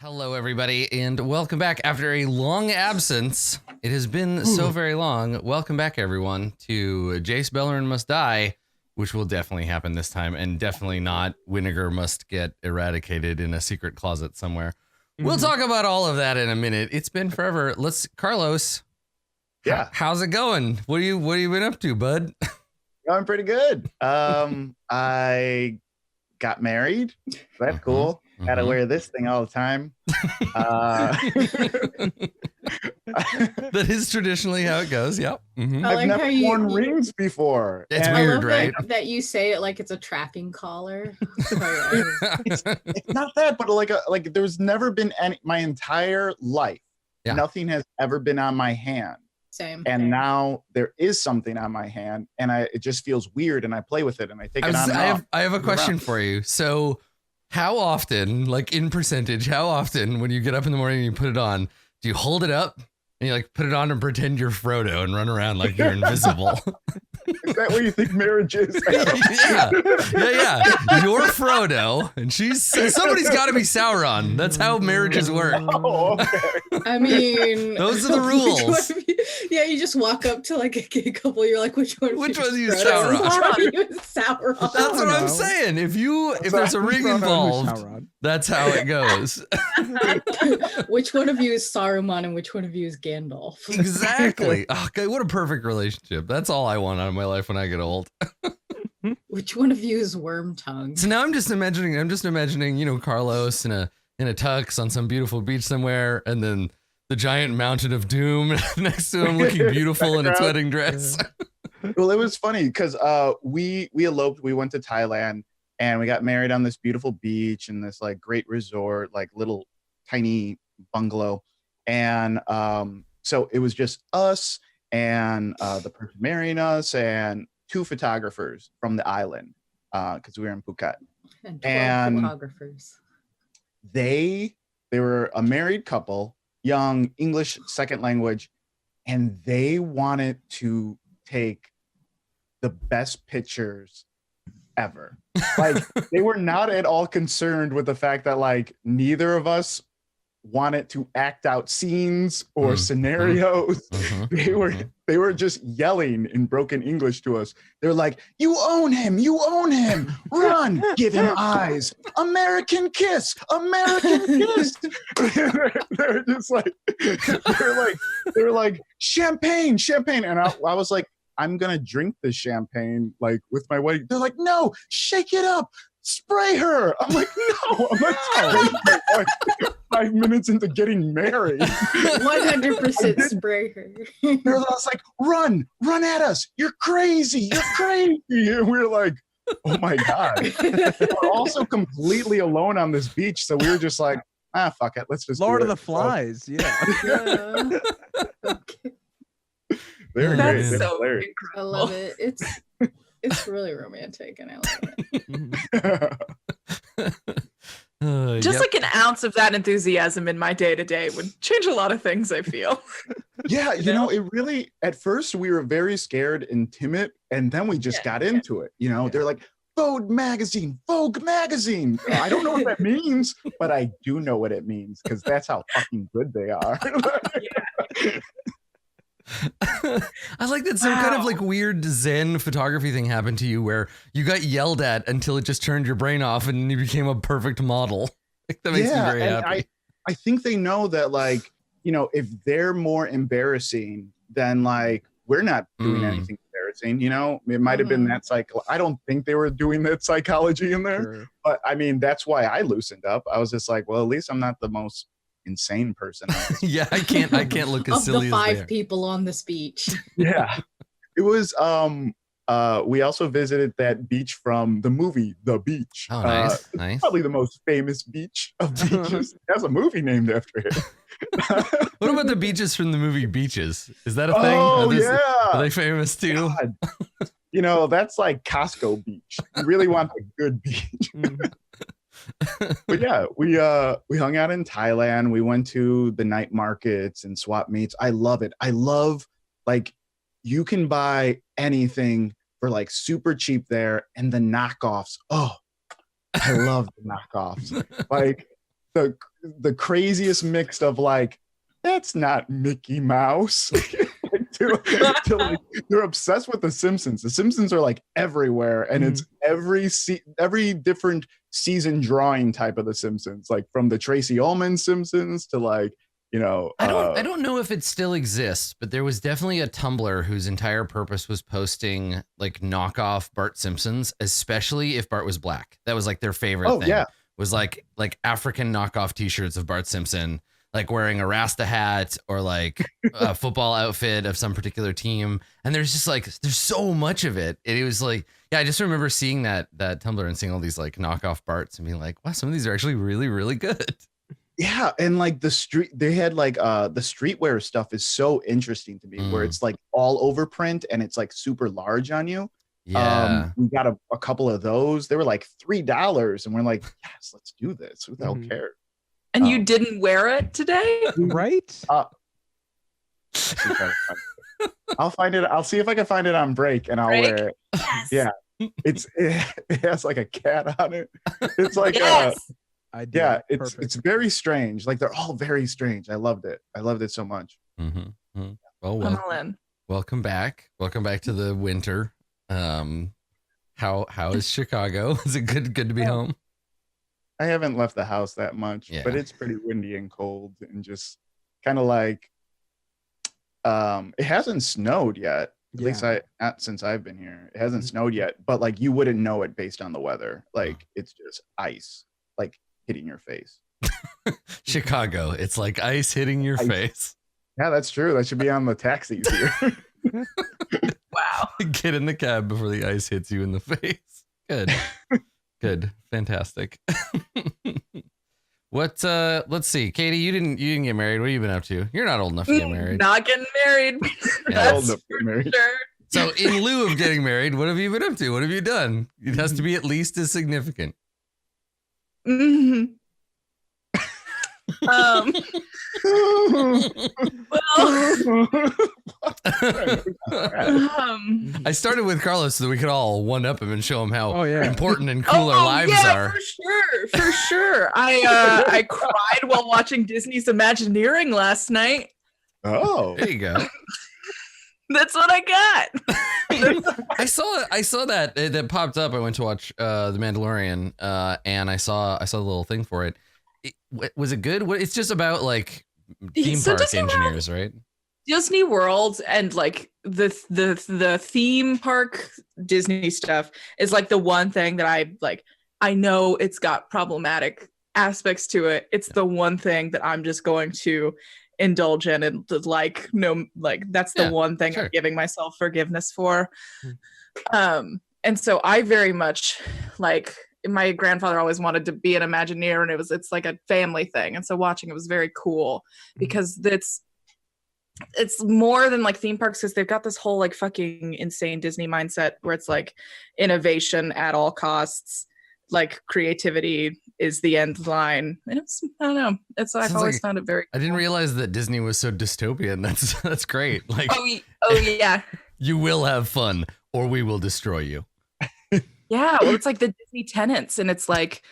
Hello, everybody, and welcome back after a long absence. It has been so very long. Welcome back, everyone, to Jace Beleren Must Die, which will definitely happen this time, and definitely not Winnegar must get eradicated in a secret closet somewhere. We'll talk about all of that in a minute. It's been forever. Carlos. Yeah. How's it going? What have you been up to, bud? Going pretty good. I got married. That's cool. Gotta wear this thing all the time. That is traditionally how it goes. Yep. I've never worn rings before. It's weird, right? That you say it like it's a trapping collar. It's not that, but like there's never been any my entire life. Yeah. Nothing has ever been on my hand. Same. And now there is something on my hand, and it just feels weird, and I play with it, and I take it on. I have a question for you. So, how often, like in percentage, how often when you get up in the morning and you put it on, do you hold it up and you like put it on and pretend you're Frodo and run around like you're invisible? Is that what you think marriage is? Yeah. You're Frodo, and somebody's got to be Sauron. That's how marriages work. Oh, okay. I mean, those are the rules. You just walk up to like a gay couple. You're like, which one of you is Sauron? Which one of you is Sauron? That's what I'm saying. If there's a ring involved, that's how it goes. Which one of you is Saruman and which one of you is Gandalf? Exactly. Okay, what a perfect relationship. That's all I want out of my life when I get old. Which one of you is Wormtongue? So now I'm just imagining, Carlos in a tux on some beautiful beach somewhere, and then the giant mountain of doom next to him looking beautiful in its wedding dress. Well, it was funny because we eloped. We went to Thailand and we got married on this beautiful beach in this like great resort, like little tiny bungalow. And so it was just us and the person marrying us and two photographers from the island because we were in Phuket. And 12 photographers. They were a married couple, young, English second language, and they wanted to take the best pictures ever. Like they were not at all concerned with the fact that like neither of us wanted to act out scenes or scenarios. They were just yelling in broken English to us. They're like, you own him, run, give him eyes, American kiss. They're just like, they're like champagne. And I was like, I'm gonna drink the champagne like with my wedding. They're like, no, shake it up, spray her. I'm like, no, I'm not like 5 minutes into getting married. 100% spray her. They're just like, run at us. You're crazy. And we're like, oh my God. We're also completely alone on this beach. So we were just like, fuck it. Let's just Lord of the Flies. Yeah. They're That's great. so They're incredible. I love it. It's really romantic and I love it. Just like an ounce of that enthusiasm in my day-to-day would change a lot of things, I feel. Yeah, you know, it really, at first we were very scared and timid, and then we just got into it. You know, they're like, Vogue magazine. I don't know what that means, but I do know what it means because that's how fucking good they are. I like that some kind of like weird Zen photography thing happened to you where you got yelled at until it just turned your brain off and you became a perfect model. That makes me very happy. I think they know that, like, you know, if they're more embarrassing, then like we're not doing anything embarrassing, you know? It might have been that I don't think they were doing that psychology in there, but I mean, that's why I loosened up. I was just like, well, at least I'm not the most insane person. Yeah, I can't look as silly as the they 5 are. people on this beach. Yeah. It was we also visited that beach from the movie The Beach. Oh, nice. Nice. Probably the most famous beach of beaches. It has a movie named after it. What about the beaches from the movie Beaches? Is that a thing? Oh, Are they famous too? God. You know, that's like Costco Beach. You really want a good beach. But yeah, we hung out in Thailand. We went to the night markets and swap meets. I love it. I love, like, you can buy anything for like super cheap there, and the knockoffs. Oh, I love the knockoffs. Like the craziest mix of like, that's not Mickey Mouse. to like, they're obsessed with the Simpsons. The Simpsons are like everywhere, and it's every different season drawing type of the Simpsons, like from the Tracy Ullman Simpsons to like, you know, I don't know if it still exists, but there was definitely a Tumblr whose entire purpose was posting like knockoff Bart Simpsons, especially if Bart was black. That was like their favorite thing. Yeah. Was like African knockoff t-shirts of Bart Simpson, like wearing a Rasta hat or like a football outfit of some particular team. And there's just like, there's so much of it. And it was like, yeah, I just remember seeing that Tumblr and seeing all these like knockoff Barts and being like, wow, some of these are actually really, really good. Yeah. And like they had like the streetwear stuff is so interesting to me, where it's like all over print and it's like super large on you. Yeah. We got a couple of those. They were like $3 and we're like, yes, let's do this. Who the hell cares? And you didn't wear it today? Right? I'll find it. I'll see if I can find it on break and I'll wear it. Yes. Yeah. It has like a cat on it. It's like it's very strange. Like they're all very strange. I loved it. I loved it so much. Well, welcome back. Welcome back to the winter. How is Chicago? Is it good to be home? I haven't left the house that much, but it's pretty windy and cold and just kind of like it hasn't snowed yet. At least not since I've been here. It hasn't snowed yet, but like you wouldn't know it based on the weather. Like it's just ice like hitting your face. Chicago, it's like ice hitting your face. Yeah, that's true. That should be on the taxis here. Wow. Get in the cab before the ice hits you in the face. Good. Fantastic. Let's see. Katie, you didn't get married. What have you been up to? You're not old enough to get married. Not getting married. That's old for married. Sure. So in lieu of getting married, what have you been up to? What have you done? It has to be at least as significant. Well, I started with Carlos so that we could all one up him and show him how important and cool our lives are. For sure. I cried while watching Disney's Imagineering last night. Oh, there you go. That's what I got. I saw that popped up. I went to watch The Mandalorian, and I saw the little thing for it. Was it good? It's just about like theme park engineers, right? Disney World and like the theme park Disney stuff is like the one thing that I know it's got problematic aspects to it. It's the one thing that I'm just going to indulge in and that's the one thing I'm giving myself forgiveness for. And so I very much like, my grandfather always wanted to be an Imagineer, and it's like a family thing. And so watching it was very cool because it's more than like theme parks, because they've got this whole like fucking insane Disney mindset where it's like innovation at all costs, like creativity is the end line. And I don't know. I've always found it very cool. I didn't realize that Disney was so dystopian. That's great. Like, oh yeah. You will have fun or we will destroy you. Yeah, well, it's like the Disney tenants, and it's like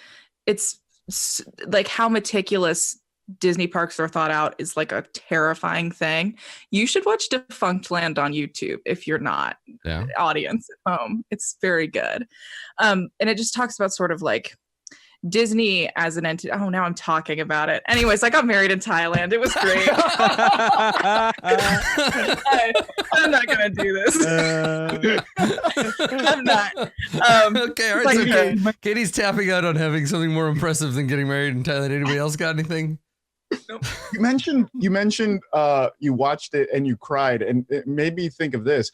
how meticulous Disney parks are thought out is like a terrifying thing. You should watch Defunct Land on YouTube if you're not audience at home. It's very good. And it just talks about sort of like Disney as an entity. Oh, now I'm talking about it. Anyways, I got married in Thailand. It was great. I'm not gonna do this. I'm not. Okay, all right. So Katie's tapping out on having something more impressive than getting married in Thailand. Anybody else got anything? Nope. You mentioned you watched it and you cried, and it made me think of this.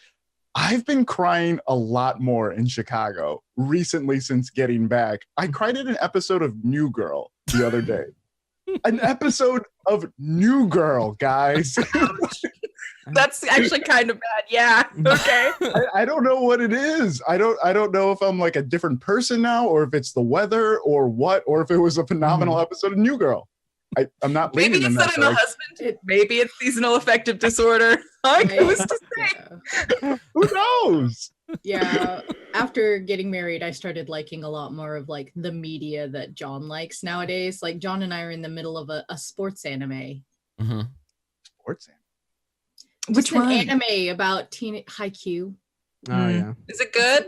I've been crying a lot more in Chicago recently since getting back. I cried in an episode of New Girl the other day. An episode of New Girl, guys. That's actually kind of bad. Yeah. Okay. I don't know what it is. I don't know if I'm like a different person now, or if it's the weather, or what, or if it was a phenomenal episode of New Girl. I'm not maybe leaning it's that I'm a husband. Maybe it's seasonal affective disorder. Who's to say? Who knows? Yeah. After getting married, I started liking a lot more of like the media that John likes nowadays. Like John and I are in the middle of a sports anime. Mm-hmm. Sports anime. Which Just an one? anime about teen Haikyuu. Oh yeah. Is it good?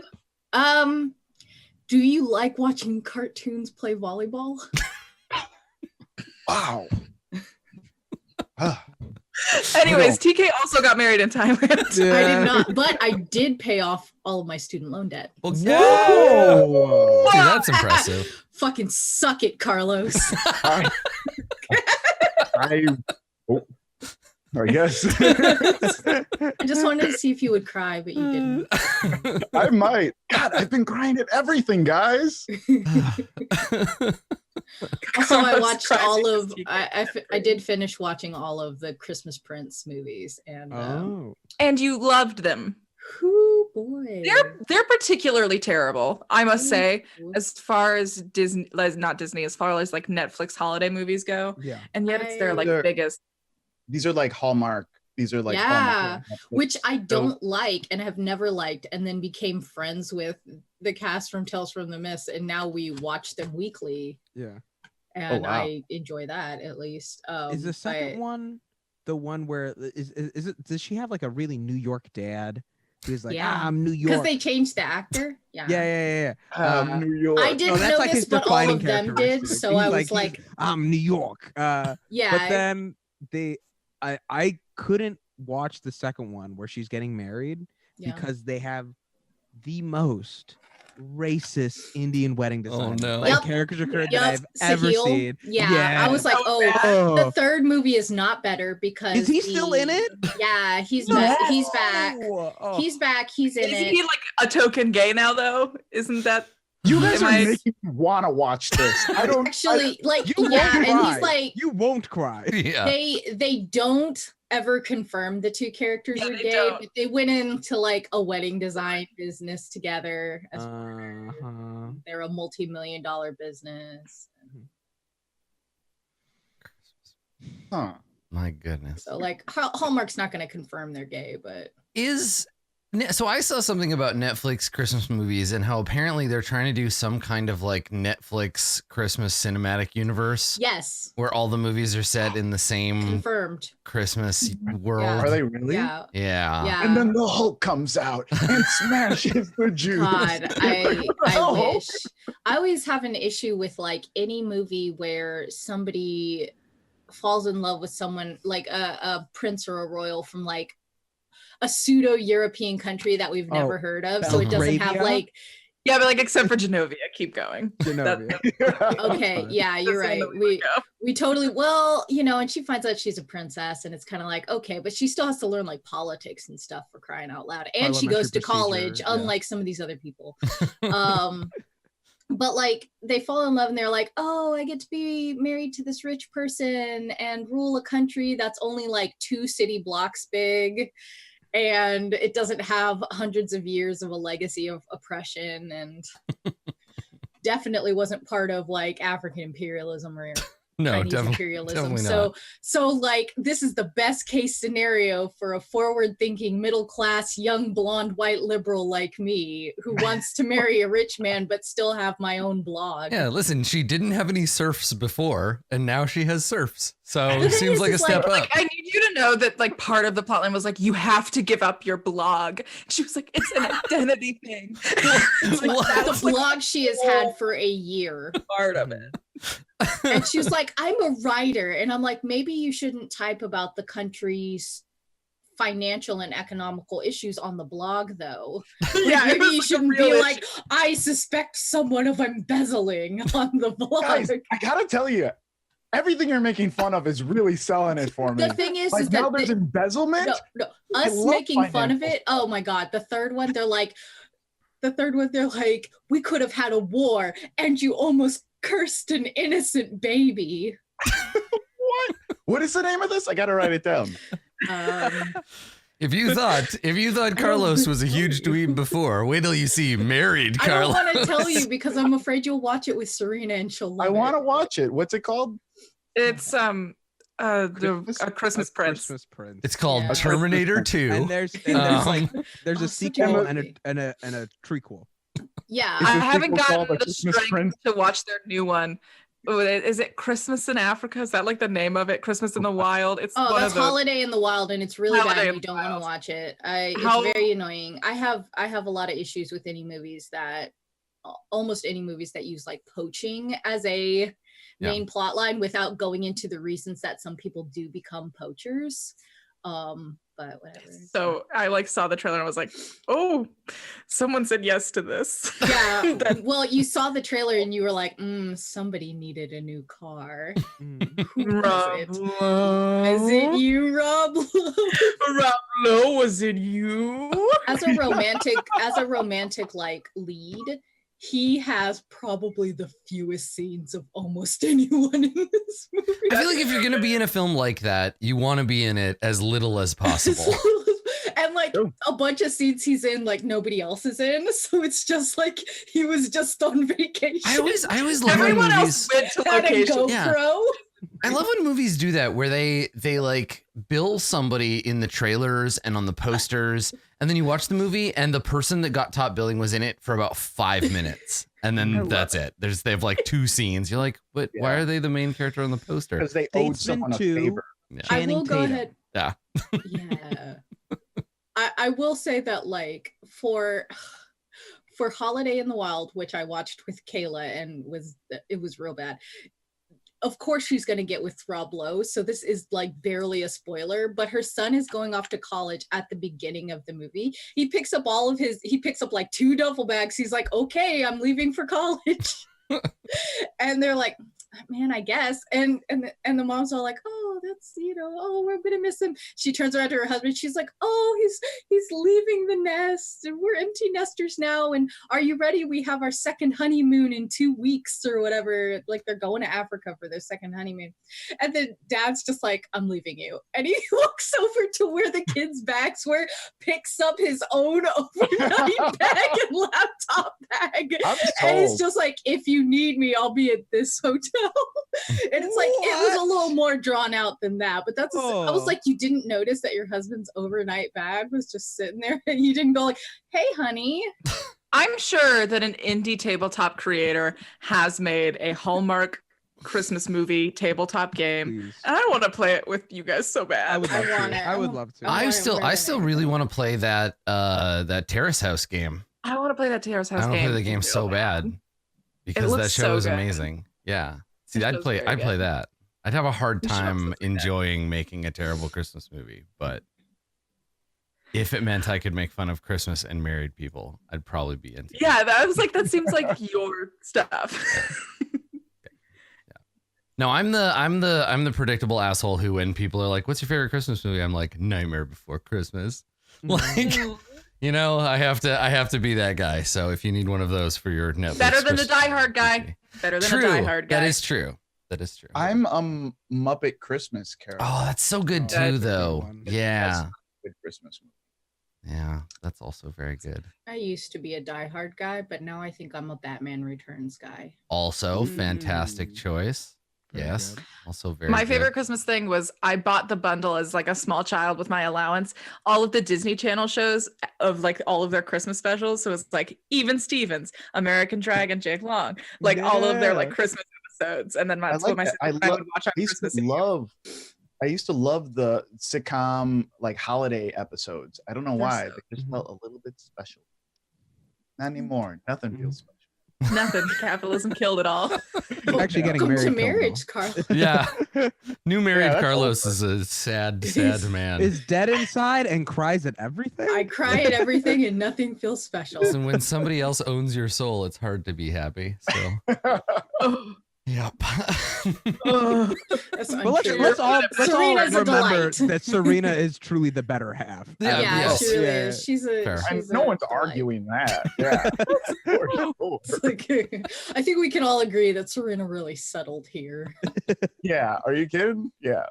Do you like watching cartoons play volleyball? Wow. Anyways, TK also got married in Thailand. Yeah. I did not, but I did pay off all of my student loan debt. Well, Whoa! Dude, that's impressive. Fucking suck it, Carlos. I guess. I just wanted to see if you would cry, but you didn't. I might. God, I've been crying at everything, guys. Also, I Carlos watched cries all because of. TK I did finish watching all of the Christmas Prince movies, and Oh. And you loved them. whoo boy, They're particularly terrible, I must say, as far as Disney, not Disney, as far as like Netflix holiday movies go. Yeah. And yet it's their like They're- biggest. These are like Hallmark. These are like Yeah, Hallmark. which I don't like and have never liked, and then became friends with the cast from Tales from the Mist, and now we watch them weekly, Yeah. and wow. I enjoy that at least. Is the second but- one the one where is it? Does she have like a really New York dad? Who's like, Yeah. I'm New because York. they changed the actor? Yeah. New York. I didn't know this, but all of them did, characteristic. so He's I was he's, like, I'm New York. yeah. But then I couldn't watch the second one where she's getting married yeah. because they have the most racist Indian wedding design no. like Yep. caricature that Yep, I've ever Sahil. seen. Yeah, I was like, So oh, bad. the third movie is not better because Is he still in it? Yeah, he's No. back. He's back. Oh. He's back. He's in Isn't it. he like a token gay now though? Isn't that You guys Am are I- making me want to watch this. I don't Actually, like, You yeah, won't and cry. he's like, You won't cry. Yeah. they don't ever confirm the two characters Yeah, are they gay, don't. but they went into like a wedding design business together. As Uh-huh. they're a multi-million-dollar business. Huh. My goodness. So like Hallmark's not going to confirm they're gay, but So I saw something about Netflix Christmas movies and how apparently they're trying to do some kind of like Netflix Christmas cinematic universe yes, where all the movies are set in the same confirmed. Christmas world. Are they really? Yeah, Yeah. yeah. And then the Hulk comes out and smashes the Jews. God, I No. wish. I always have an issue with like any movie where somebody falls in love with someone like a prince or a royal from like a pseudo European country that we've never heard of, so it doesn't have Belgravia? like yeah, but like except for Genovia, keep going. Genovia. okay, fine. yeah, you're That's the right. end of the go. We totally well, you know, and she finds out she's a princess, and it's kind of like okay, but she still has to learn like politics and stuff for crying out loud, and she goes to Parliamentary college, procedure, yeah. unlike some of these other people. But like they fall in love and they're like, oh, I get to be married to this rich person and rule a country that's only like 2 city blocks big, and it doesn't have hundreds of years of a legacy of oppression, and definitely wasn't part of like African imperialism or No, Chinese definitely. imperialism. definitely So not. so like this is the best case scenario for a forward-thinking, middle-class, young, blonde, white liberal like me who wants to marry a rich man but still have my own blog. Yeah, listen, she didn't have any serfs before, and now she has serfs. So The it thing seems is, like a is step like- up. I need you to know that like part of the plotline was like you have to give up your blog. She was like, it's an identity thing. It's like, What? that The was like blog she has had for a year. part of it. And she was like, I'm a writer. And I'm like, maybe you shouldn't type about the country's financial and economical issues on the blog, though. Like, Yeah, it maybe was you like a shouldn't real be issue. like, I suspect someone of embezzling on the blog. Guys, I gotta tell you, everything you're making fun of is really selling it for me. The thing is Like now that there's embezzlement. no, I us love making fun of financial it. Oh my God. The third one, they're like, we could have had a war and you almost cursed an innocent baby. What? What is the name of this? I gotta write it down. If you thought Carlos was a huge dweeb before, wait till you see married I don't Carlos. want to tell you because I'm afraid you'll watch it with Serena and she'll love I want to it. watch it. What's it called? It's A Christmas A Prince. Christmas Prince. It's called Yeah. Terminator 2. And there's Um, a such sequel a and movie. a trequel. Yeah. Is I the haven't sequel gotten called the A Christmas strength Prince? to watch their new one. Is it Christmas in Africa? Is that like the name of it? Christmas in the Wild? It's Oh, one that's of those. Holiday in the Wild, and it's really bad. Holiday And in you the don't want to Wild. watch it. It's How- very annoying. I have a lot of issues with any movies that, almost any movies that use like poaching as a main plot line without going into the reasons that some people do become poachers. But whatever. So I like saw the trailer and I was like, oh, someone said yes to this. Yeah. That- Well, you saw the trailer and you were like, somebody needed a new car. Mm. Who Rob is it? Lowe. Is it you, Rob? Rob Lowe, was it you? as a romantic like lead, he has probably the fewest scenes of almost anyone in this movie. I feel like if you're gonna be in a film like that, you want to be in it as little as possible. And like a bunch of scenes he's in, like nobody else is in, so it's just like he was just on vacation. I always love when Everyone movies. else went to had a location. GoPro. Yeah. I love when movies do that, where they like bill somebody in the trailers and on the posters, and then you watch the movie, and the person that got top billing was in it for about 5 minutes, and then that's it. They have like 2 scenes. You're like, but why are they the main character on the poster? Because they owed Statesman someone a 2. favor. Yeah. I Channing will go Tatum. ahead. Yeah. Yeah. I will say that like for Holiday in the Wild, which I watched with Kayla and it was real bad. Of course she's going to get with Rob Lowe, so this is like barely a spoiler, but her son is going off to college at the beginning of the movie. He picks up like 2 duffel bags. He's like, okay, I'm leaving for college. And they're like, man, I guess. And the mom's all like, oh, that's, oh, we're gonna miss him. She turns around to her husband. She's like, oh, he's leaving the nest, and we're empty nesters now. And are you ready? We have our second honeymoon in 2 weeks or whatever. Like they're going to Africa for their second honeymoon. And the dad's just like, I'm leaving you. And he walks over to where the kids' bags were, picks up his own overnight bag and laptop bag. I'm And he's sold. just like, if you need me, I'll be at this hotel. And it's like, it was a little more drawn out than that. But that's, I was Oh. like, you didn't notice that your husband's overnight bag was just sitting there and you didn't go like, hey, honey. I'm sure that an indie tabletop creator has made a Hallmark Christmas movie tabletop game. Please. And I want to play it with you guys so bad. I would love want to. it. I would love to. I- I still really want to play that Terrace House game. I want to play that Terrace House I want to game. play the game so bad because looks that show so is good. amazing. Yeah. See, It I'd show's play very good. that. I'd have a hard The show time looks good. enjoying making a terrible Christmas movie, but if it meant I could make fun of Christmas and married people, I'd probably be into it. Yeah, that was like, that seems like your stuff. No, I'm the predictable asshole who, when people are like, "What's your favorite Christmas movie?" I'm like, "Nightmare Before Christmas." Like, I have to be that guy. So if you need one of those for your Netflix, Better than the Christmas Die Hard guy. movie. Better than True. a Die Hard guy. That is true. That is true. I'm Muppet Christmas Carol. Oh, that's so good too, That's a good though. one. Yeah, Good Christmas movie. yeah, that's also very good. I used to be a Die Hard guy, but now I think I'm a Batman Returns guy. Also, fantastic Mm. choice. Very Yes, good. also very. My good. favorite Christmas thing was I bought the bundle as like a small child with my allowance, all of the Disney Channel shows of like all of their Christmas specials. So it's like Even Stevens, American Dragon, Jake Long, like all of their like Yeah. Christmas episodes. And then I that's like what my that. sister I and I would love- watch on I used Christmas to Eve. love the sitcom like holiday episodes. I don't know They're why. so They just Mhm. felt a little bit special. Not anymore. Nothing feels special. Nothing. Capitalism killed it all. Actually getting Welcome married. to killed marriage, though. Carl. Yeah, new married that's Carlos over. is a sad, It sad is. man. Is dead inside and cries at everything. I cry at everything and nothing feels special. And when somebody else owns your soul, it's hard to be happy. So, Oh, yep. oh. That's But let's untrue. all Serena's a remember delight. that Serena is truly the better half. Yeah, Yeah, yes. she really Yeah. is. She's a. Fair. She's No a one's delight. arguing that. Yeah. For sure. It's like, I think we can all agree that Serena really settled here. Yeah. Are you kidding? Yeah.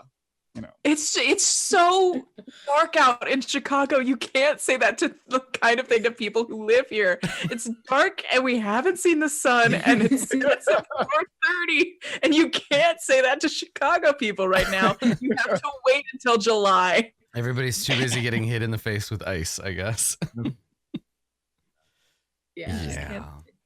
It's so dark out in Chicago. You can't say that to the kind of thing to people who live here. It's dark and we haven't seen the sun and it's 4:30 and you can't say that to Chicago people right now. You have to wait until July. Everybody's too busy getting hit in the face with ice, I guess. Yeah.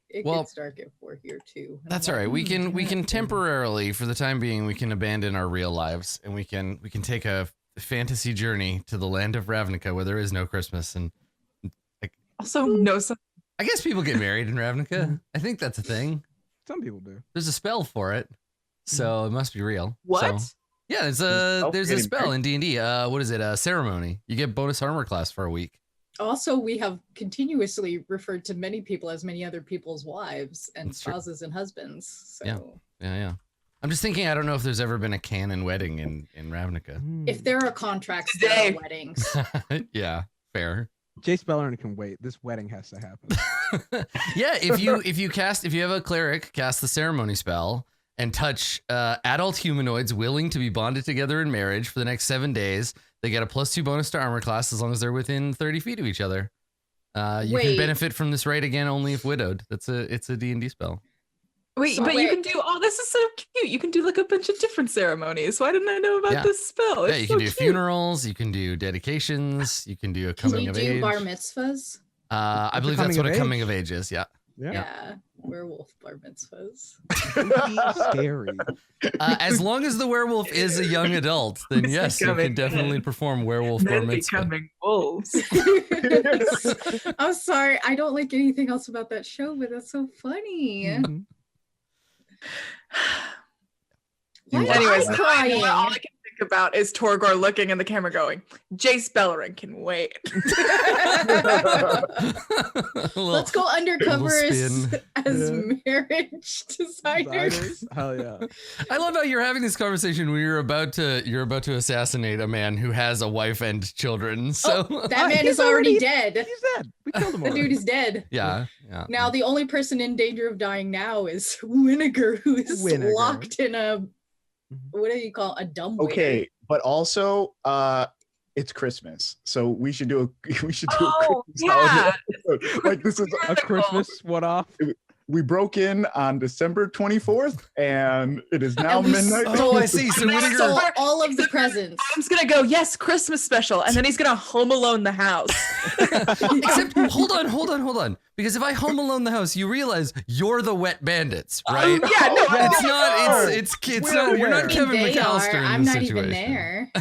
It Well, gets dark at 4 here too. And That's I'm all right. like, We can temporarily, for the time being, we can abandon our real lives and we can take a fantasy journey to the land of Ravnica where there is no Christmas and Also, no sun. I guess people get married in Ravnica. I think that's a thing. Some people do. There's a spell for it, so it must be real. What? So, yeah, there's a getting spell in D&D. What is it? A ceremony. You get bonus armor class for a week. Also, we have continuously referred to many people as many other people's wives and That's true. spouses and husbands. So Yeah. I'm just thinking. I don't know if there's ever been a canon wedding in Ravnica. if there are contracts, Today. there are weddings. Yeah, fair. Jace Beleren can wait. This wedding has to happen. Yeah, if you have a cleric cast the ceremony spell and touch adult humanoids willing to be bonded together in marriage for the next 7 days, they get a +2 bonus to armor class as long as they're within 30 feet of each other. You can Wait. benefit from this right again only if widowed. It's a D&D spell. Wait, So but you wait. can do, oh, this is so cute. You can do like a bunch of different ceremonies. Why didn't I know about Yeah. this spell? Yeah, It's you so can do cute. funerals, you can do dedications, you can do a Can coming you of do age. bar mitzvahs? I a believe that's coming what of a coming age? of age is. Yeah. Yeah. Werewolf bar mitzvahs. Scary. As long as the werewolf is a young adult, then It's yes, you can becoming definitely perform werewolf bar Men mitzvah. becoming wolves. I'm sorry, I don't like anything else about that show, but that's so funny. Mhm. Why am Anyways, I all crying? I can think about is Torgor looking in the camera going, Jace Beleren can wait. Let's go undercover as spin. marriage designers. Designers? Hell yeah. I love how you're having this conversation when you're about to assassinate a man who has a wife and children. So Oh, that man He's is already already- dead. He's dead. We killed him The already. dude is dead. yeah. Now the only person in danger of dying now is Winnegar, who is Winnegar. locked in a what do you call it? A dumbwaiter. Okay, but also it's Christmas, so we should do a Christmas yeah. holiday episode. Like this is A Christmas one-off. we broke in on December 24th, and it is now And we midnight. Oh, I see. So And Winnegar, Stole all of the presents. Adam's gonna go, yes, Christmas special, and then he's gonna Home Alone the house. except hold on. Because if I home alone the house, you realize you're the wet bandits, right? Yeah, no, It's not. It's not. You're not aware. Kevin They McAllister are. in I'm this not situation. even there.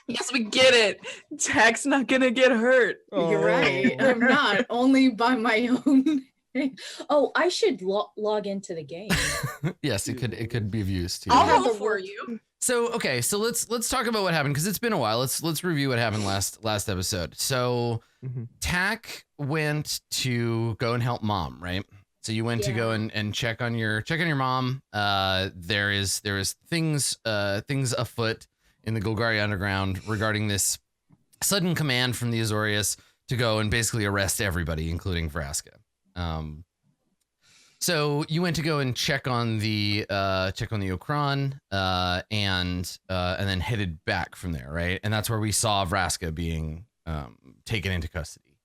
Yes, we get it. Tech's not gonna get hurt. You're right. I'm not. Only by my own. Oh, I should log into the game. Yes, it could be of use to you. I'll have roll the for work. you. So okay, so let's talk about what happened because it's been a while. Let's review what happened last episode. So Mhm. Tack went to go and help mom, right? So you went to go and check on your mom. There is things afoot in the Golgari Underground regarding this sudden command from the Azorius to go and basically arrest everybody, including Vraska. So you went to go and check on the Okran, and then headed back from there, right? And that's where we saw Vraska being taken into custody.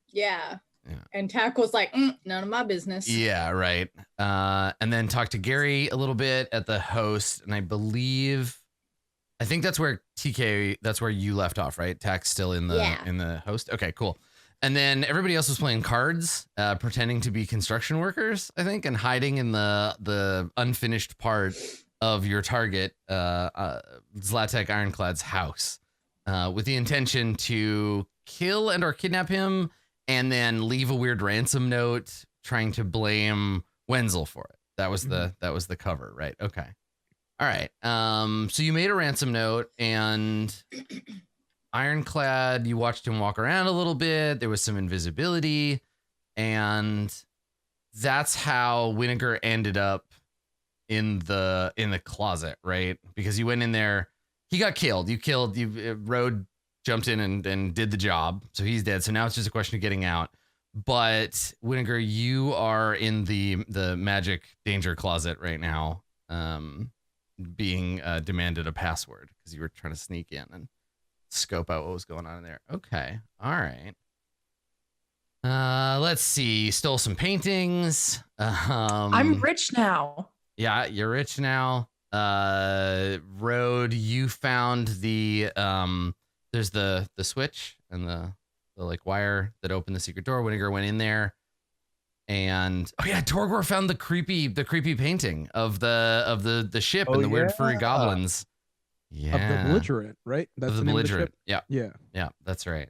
Yeah. Yeah. And Tack was like, none of my business. Yeah, right. And then talked to Gary a little bit at the host, and I think that's where that's where you left off, right? Tack's still in the host. Okay, cool. And then everybody else was playing cards, pretending to be construction workers, I think, and hiding in the unfinished part of your target, Zlatek Ironclad's house, with the intention to kill and or kidnap him, and then leave a weird ransom note trying to blame Wenzel for it. That was the cover, right? Okay. All right. So you made a ransom note, and Ironclad, you watched him walk around a little bit. There was some invisibility, and that's how Winnegar ended up in the closet, right? Because you went in there, he got killed. Rode jumped in and did the job, so he's dead. So now it's just a question of getting out. But Winnegar, you are in the magic danger closet right now. being demanded a password because you were trying to sneak in and scope out what was going on in there. Okay, all right. Let's see. Stole some paintings. I'm rich now. Yeah, you're rich now. Road, you found the there's the switch and the like wire that opened the secret door. Winnegar went in there, and oh yeah, Torgor found the creepy painting of the ship and the weird furry goblins. Yeah, Of the belligerent, right? That's of the name of belligerent. ship? Yeah, that's right.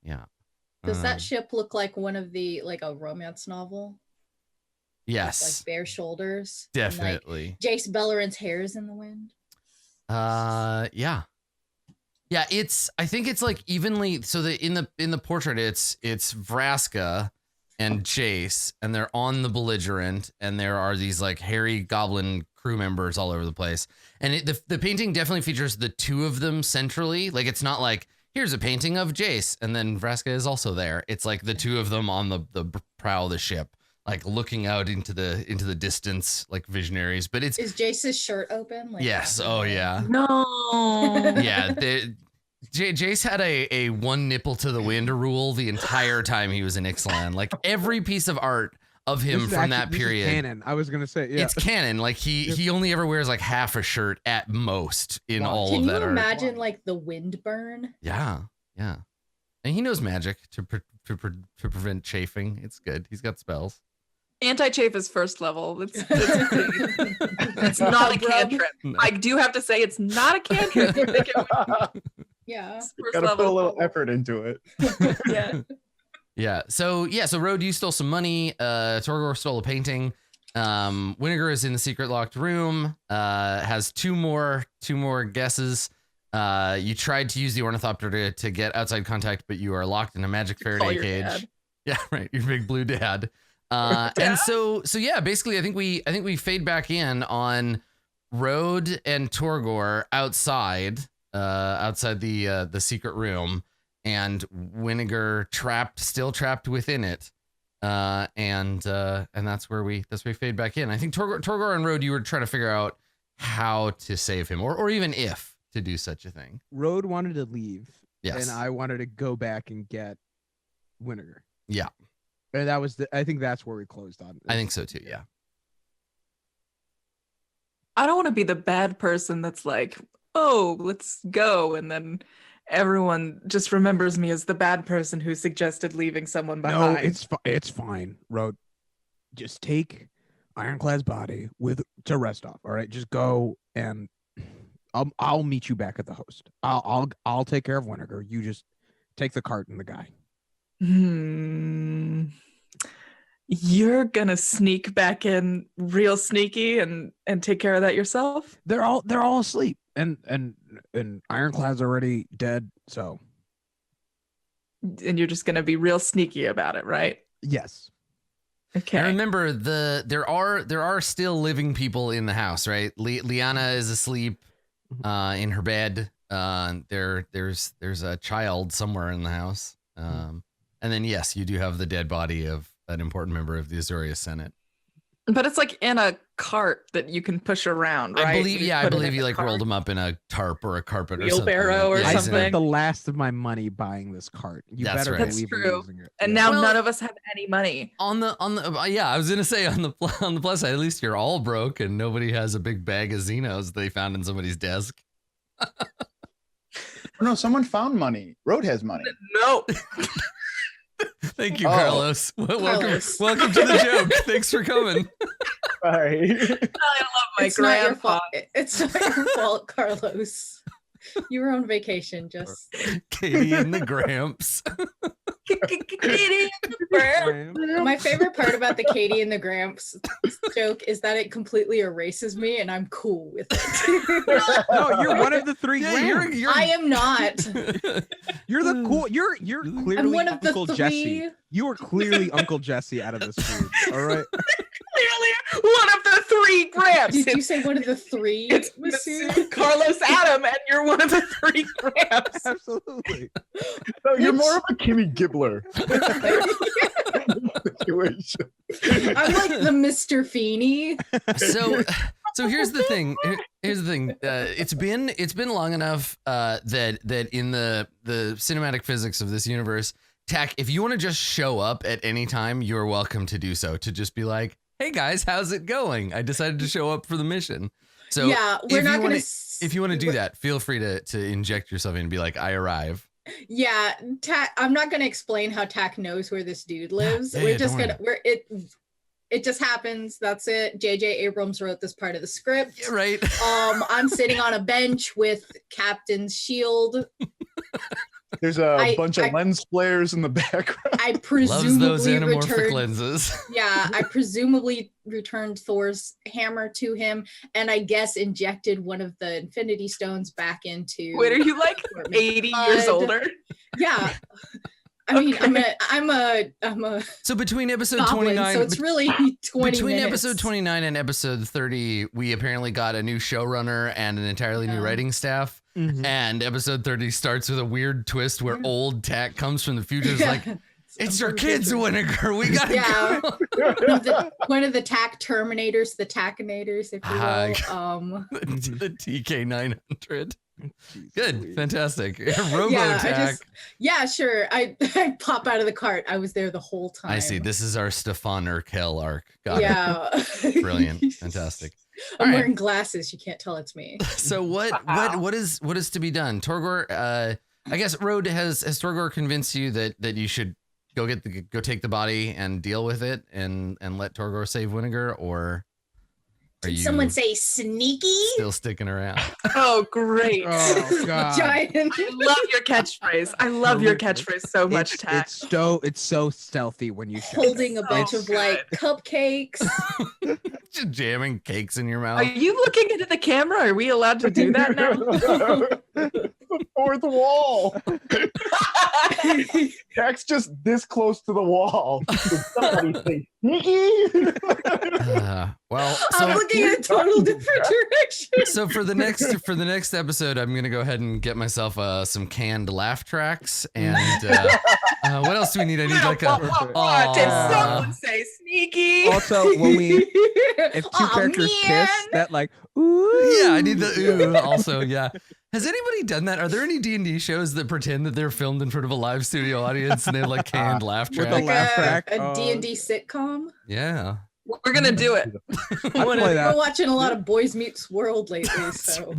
Yeah. Does that ship look like one of the like a romance novel? Yes. Like bare shoulders. Definitely. And, like, Jace Beleren's hair is in the wind. Yeah. Yeah, I think it's like evenly, so in the portrait it's Vraska and Jace, and they're on the belligerent, and there are these like hairy goblin crew members all over the place. And the painting definitely features the two of them centrally. Like, it's not like here's a painting of Jace and then Vraska is also there. It's like the two of them on the prow of the ship, like looking out into the distance, like visionaries. But is Jace's shirt open? Like, yes. Oh yeah. No. Yeah. Jace had a one nipple to the wind rule the entire time he was in Ixalan. Like, every piece of art of him from that period. This is canon. I was gonna say, yeah. It's canon. Like, he only ever wears like half a shirt at most in all Can of that you art. imagine like the wind burn? Yeah. And he knows magic to prevent chafing. It's good. He's got spells. Anti-chafe is first level. It's not a cantrip. No. I do have to say it's not a cantrip. Yeah. First Gotta put a level. little effort into it. Yeah. Yeah. So Road, you stole some money. Torgor stole a painting. Winnegar is in the secret locked room. Has two more guesses. You tried to use the ornithopter to get outside contact, but you are locked in a magic Faraday cage. Dad. Yeah, right. Your big blue dad. And so yeah, basically, I think we fade back in on Road and Torgor outside the secret room, and Winnegar still trapped within it. And that's where we fade back in. I think Torgor and Road, you were trying to figure out how to save him, or even if to do such a thing. Road wanted to leave, Yes. and I wanted to go back and get Winnegar. Yeah. And that was I think that's where we closed on. I think so too. Yeah. I don't want to be the bad person that's like, oh, let's go. And then everyone just remembers me as the bad person who suggested leaving someone behind. No, it's fine. Road, just take Ironclad's body to rest off. All right, just go, and I'll meet you back at the host. I'll take care of Winnegar. You just take the cart and the guy. You're gonna sneak back in real sneaky and take care of that yourself? They're all asleep, and Ironclad's already dead. So, And you're just gonna be real sneaky about it, right? yes. Okay. And remember, there are still living people in the house, right? Liana is asleep in her bed. There's a child somewhere in the house. And then yes, you do have the dead body of an important member of the Azorius Senate. But it's like in a cart that you can push around, right? I believe Put it in you a like cart. rolled them up in a tarp or a carpet Wheelbarrow or or something. I something. spent the last of my money buying this cart. You That's better right. That's believe true. I'm using it. And Yeah. now Well- none of us have any money. On the yeah, I was gonna say on the plus side, at least you're all broke and nobody has a big bag of Xenos they found in somebody's desk. No, someone found money. Road has money. No. Thank you, Oh. Carlos. Carlos. Welcome to the joke. Thanks for coming. Sorry. I love my It's not your grandpa. fault. It's not your fault, Carlos. You were on vacation. Just Katie and the Gramps. my favorite part about the Katie and the Gramps joke is that it completely erases me, and I'm cool with it. No, you're one of the three. Yeah, Grams. you're I am not. You're the cool. You're clearly I'm one of the Uncle three. Jesse. You are clearly Uncle Jesse out of this group. All right. Clearly one of the three Gramps. Did you say one of the three? It's Masood? Carlos Adam, and you're one of the three Gramps. Absolutely. No, you're more of a Kimmy Gibbler situation. I'm like the Mr. Feeney. So So here's the thing. It's been long enough that in the cinematic physics of this universe, Tack, if you want to just show up at any time, you're welcome to do so. To just be like, hey guys, how's it going? I decided to show up for the mission. So yeah, we're not gonna. If you want to do that, feel free to inject yourself in and be like, I arrive. Yeah, I'm not gonna explain how Tack knows where this dude lives. Yeah, we're yeah, just don't gonna. It just happens. That's it. J.J. Abrams wrote this part of the script. Yeah, right. I'm sitting on a bench with Captain's shield. There's a bunch of lens flares in the background. I Loves presumably those anamorphic returned. lenses. Yeah, I presumably returned Thor's hammer to him, and I guess injected one of the Infinity Stones back into. Wait, are you like 80 years older? Yeah. I mean, Okay. I'm a So between episode goblin, 29, so it's really 20 between minutes. episode 29 and episode 30, we apparently got a new showrunner and an entirely new Yeah. writing staff. Mhm. And episode 30 starts with a weird twist where old Tack comes from the future. It's like, it's your kids, Winnegar. We gotta Yeah. go. One of the Tack Terminators, the Tackinators, if you will. The TK900. Jeez Good, Louise. fantastic. Robo Yeah, Tack. yeah, sure. I pop out of the cart. I was there the whole time. I see. This is our Stefan Urkel arc. Got it. Yeah. Brilliant. Fantastic. I'm All right. wearing glasses. You can't tell it's me. So what is to be done? Torgor, I guess Road has Torgor convinced you that you should go take the body and deal with it and let Torgor save Winnegar, or are you Someone say sneaky? still sticking around? Oh, great. Oh god. Giant. I love your catchphrase. I love your catchphrase so much, Tack. It's so stealthy when you show Holding a so bunch of like cupcakes. Just jamming cakes in your Are mouth. you looking into the camera? Are we allowed to do that now? The fourth wall. Jack's just this close to the wall. Somebody say sneaky. Well, I'm so looking in a total different direction. so for the next episode, I'm gonna go ahead and get myself some canned laugh tracks, and what else do we need? I need like a. What? Did Aw. someone say sneaky? Also, when if two Aw, characters kiss, man. that like ooh. Yeah, I need the ooh also, yeah. Has anybody done that? Are there any D&D shows that pretend that they're filmed in front of a live studio audience and they have like canned laugh With a track? laugh track. A D&D sitcom. Yeah. We're gonna do it. I'd play We're that. watching a lot of Boys Meets World lately, so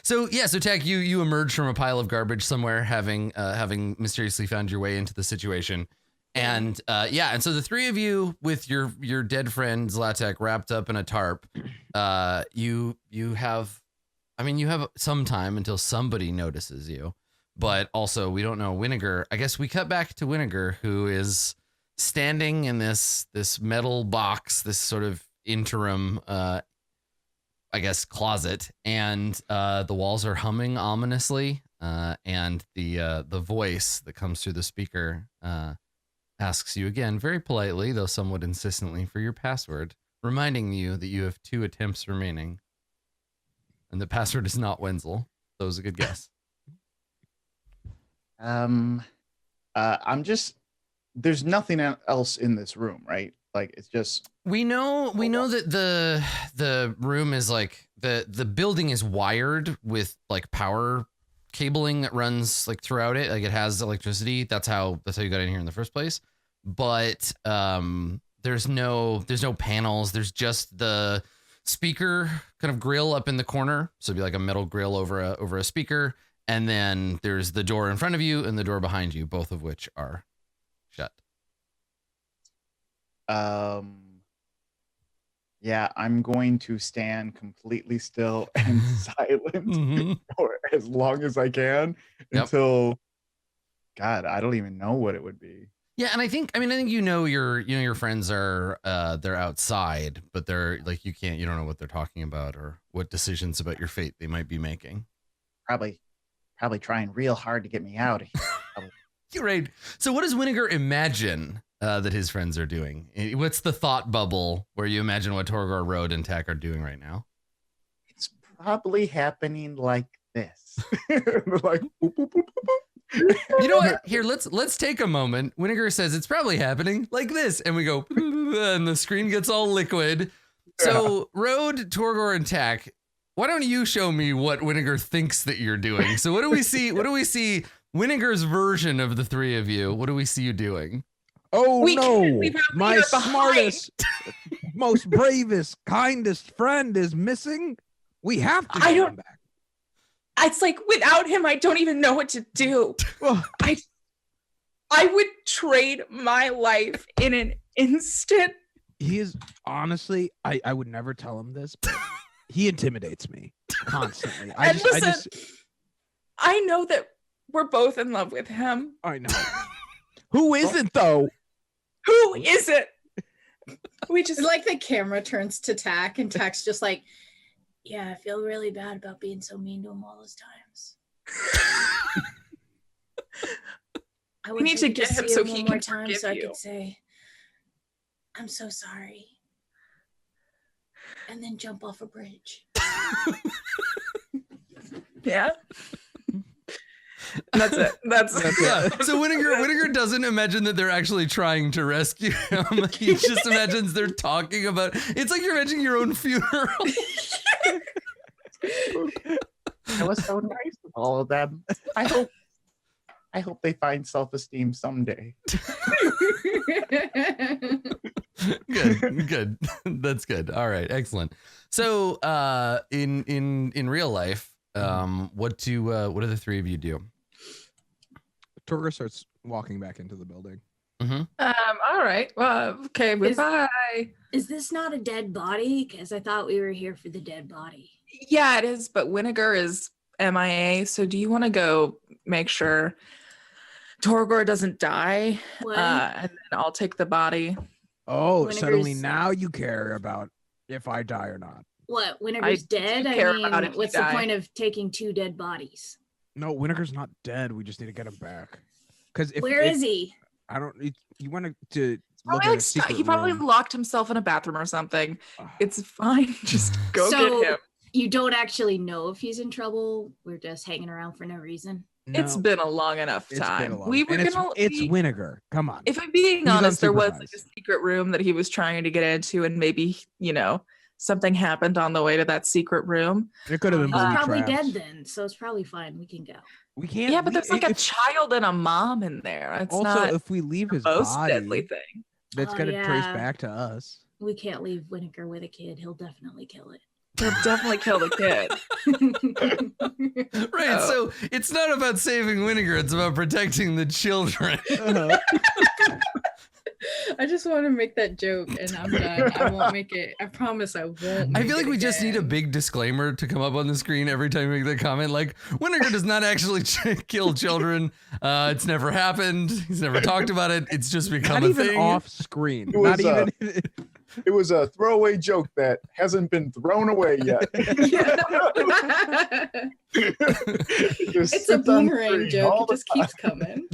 So Tack, you emerge from a pile of garbage somewhere, having mysteriously found your way into the situation, and and so the three of you with your dead friend Zlatek wrapped up in a tarp, you have some time until somebody notices you, but also we don't know Winnegar. I guess we cut back to Winnegar, who is standing in this metal box, this sort of interim closet, and the walls are humming ominously, and the voice that comes through the speaker asks you again, very politely though somewhat insistently, for your password, reminding you that you have 2 attempts remaining, and the password is not Wenzel. That was a good guess. I'm just. There's nothing else in this room, right? Like it's just. We know that the room is like the building is wired with like power cabling that runs like throughout it. Like it has electricity. That's how you got in here in the first place. But there's no panels. There's just the speaker kind of grill up in the corner. So it'd be like a metal grill over a speaker. And then there's the door in front of you and the door behind you, both of which are shut. Yeah, I'm going to stand completely still and silent for as long as I can until God, I don't even know what it would be. Yeah, and I think your friends are they're outside, but they're like you don't know what they're talking about or what decisions about your fate they might be making. Probably trying real hard to get me out of here. You're right. So what does Winnegar imagine that his friends are doing? What's the thought bubble where you imagine what Torgor, Road, and Tack are doing right now? It's probably happening like this. Like boop, boop, boop, boop, boop. You know what? Here, let's take a moment. Winnegar says it's probably happening like this, and we go, and the screen gets all liquid. So Road, Torgor, and Tack, why don't you show me what Winnegar thinks that you're doing? So what do we see? What do we see? Winnegar's version of the three of you. What do we see you doing? Oh We can't no! leave our My leader behind. smartest, most bravest, kindest friend is missing. We have to I get don't- him back. It's like without him, I don't even know what to do. Well, I would trade my life in an instant. he is honestly, I would never tell him this, but he intimidates me constantly. I know that we're both in love with him. know. Who isn't though? Who is it? We just It's like the camera turns to Tack, and Tack's just like, yeah, I feel really bad about being so mean to him all those times. I We need wish to could get just him see so him he one can more time forgive so I you. could say, I'm so sorry. And then jump off a bridge. yeah. That's it. That's Yeah. So Winnegar doesn't imagine that they're actually trying to rescue him. He just imagines they're talking about. It's like you're imagining your own funeral. It was so nice with all of them. I hope they find self-esteem someday. Good. That's good. All right, excellent. So, in real life, what do the three of you do? Torgor starts walking back into the building. Mm-hmm. all right. Well, okay, bye. Is this not a dead body? Because I thought we were here for the dead body. Yeah, it is, but Winnegar is MIA, so do you want to go make sure Torgor doesn't die? What? And then I'll take the body. Oh, suddenly Winnegar's- now you care about if I die or not. What? I Winnegar's do dead? I care about if mean, he what's the died. point of taking two dead bodies? No, Winnegar's not dead. We just need to get him back. Because Where is he? I don't. You want to look Probably at like a secret he probably room. locked himself in a bathroom or something. Ugh. It's fine. Just go So- get him. You don't actually know if he's in trouble. We're just hanging around for no reason. It's No, been a long enough it's been time. a long- We were and gonna. it's we- Winnegar. Come on. If I'm being He's honest, there was like a unsupervised. secret room that he was trying to get into, and maybe something happened on the way to that secret room. It could have been He's booby probably traps. dead then, so it's probably fine. We can go. We can't. Yeah, but there's like a if- child and a mom in there. It's also not if we leave the his most body, deadly thing. that's Oh, gonna trace yeah. back to us. We can't leave Winnegar with a kid. He'll definitely kill He'll definitely kill the kid. it. Right. Oh. So it's not about saving Winnegar; it's about protecting the children. I just want to make that joke, and I'm done. I won't make it. I promise I won't. I make feel like it we just need a again. big disclaimer to come up on the screen every time we make that comment. Like, Winnegar does not actually kill children. It's never happened. He's never talked about it. It's just become Not a even thing. off screen. It was, Not even. It was a throwaway joke that hasn't been thrown away yet. It just It's a sits on boomerang screen joke. all It the just keeps coming.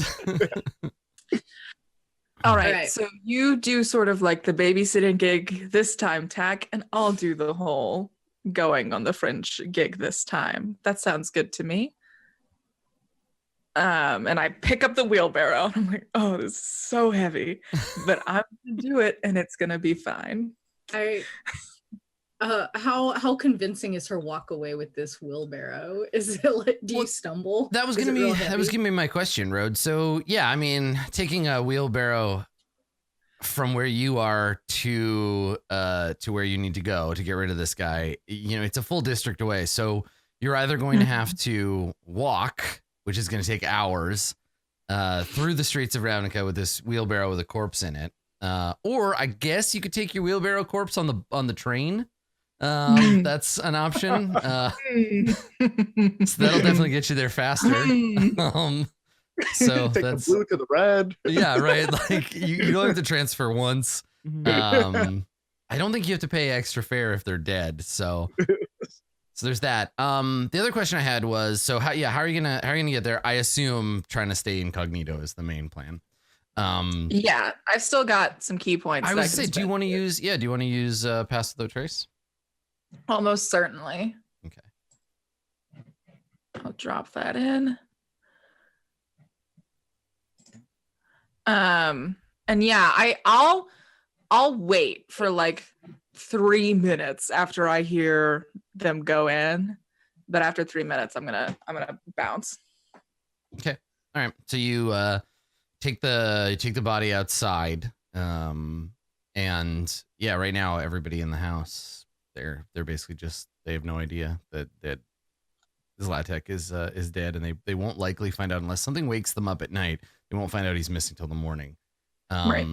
All right, Alright. so you do sort of like the babysitting gig this time, Tack, and I'll do the whole going on the French gig this time. That sounds good to me. And I pick up the wheelbarrow and I'm like, oh, this is so heavy, but I'm gonna do it and it's gonna be fine. How convincing is her walk away with this wheelbarrow? Is it like, do you Well, stumble? That was Is gonna it real be heavy? gonna be my question, Road. So yeah, I mean, taking a wheelbarrow from where you are to where you need to go to get rid of this guy, it's a full district away. So you're either going to have to walk, which is going to take hours, through the streets of Ravnica with this wheelbarrow with a corpse in it, or I guess you could take your wheelbarrow corpse on the train. That's an option. So that'll definitely get you there faster. So Take that's the blue to the red. yeah, right. Like you don't have to transfer once. I don't think you have to pay extra fare if they're dead. So there's that. The other question I had was, so how are you gonna get there? I assume trying to stay incognito is the main plan. Yeah, I've still got some key points. I that would can say, do you spend want to here. use Pass Without Trace? Almost certainly. Okay. I'll drop that in. And yeah, I'll wait for like 3 minutes after I hear them go in, but after 3 minutes, I'm gonna bounce. Okay. All right. So you take the body outside. And yeah, right now everybody in the house, they're basically just, they have no idea that Zlatek is dead, and they won't likely find out unless something wakes them up at night. They won't find out he's missing till the morning. Right.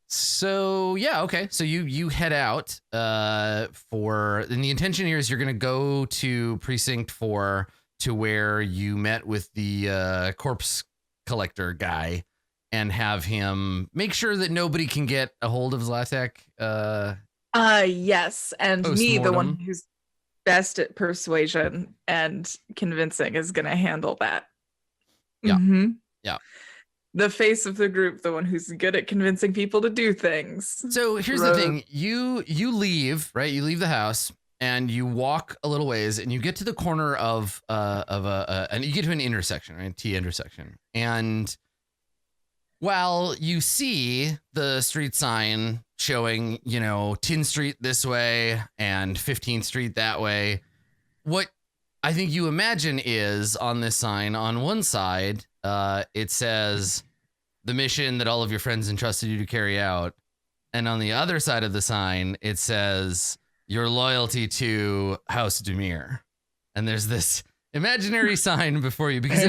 So yeah, okay. So you head out and the intention here is you're gonna go to precinct 4 to where you met with the corpse collector guy and have him make sure that nobody can get a hold of Zlatek. Yes, and me, the one post-mortem. who's best at persuasion and convincing, is gonna handle that. Yeah. Mm-hmm. Yeah. The face of the group, the one who's good at convincing people to do things. So here's the thing: you leave, right? You leave the house and you walk a little ways, and you get to the corner of and you get to an intersection, right? T intersection, and while you see the street sign showing, 10th Street this way and 15th Street that way, what I think you imagine is on this sign on one side, it says the mission that all of your friends entrusted you to carry out. And on the other side of the sign, it says your loyalty to House Demir. And there's this imaginary sign before you, because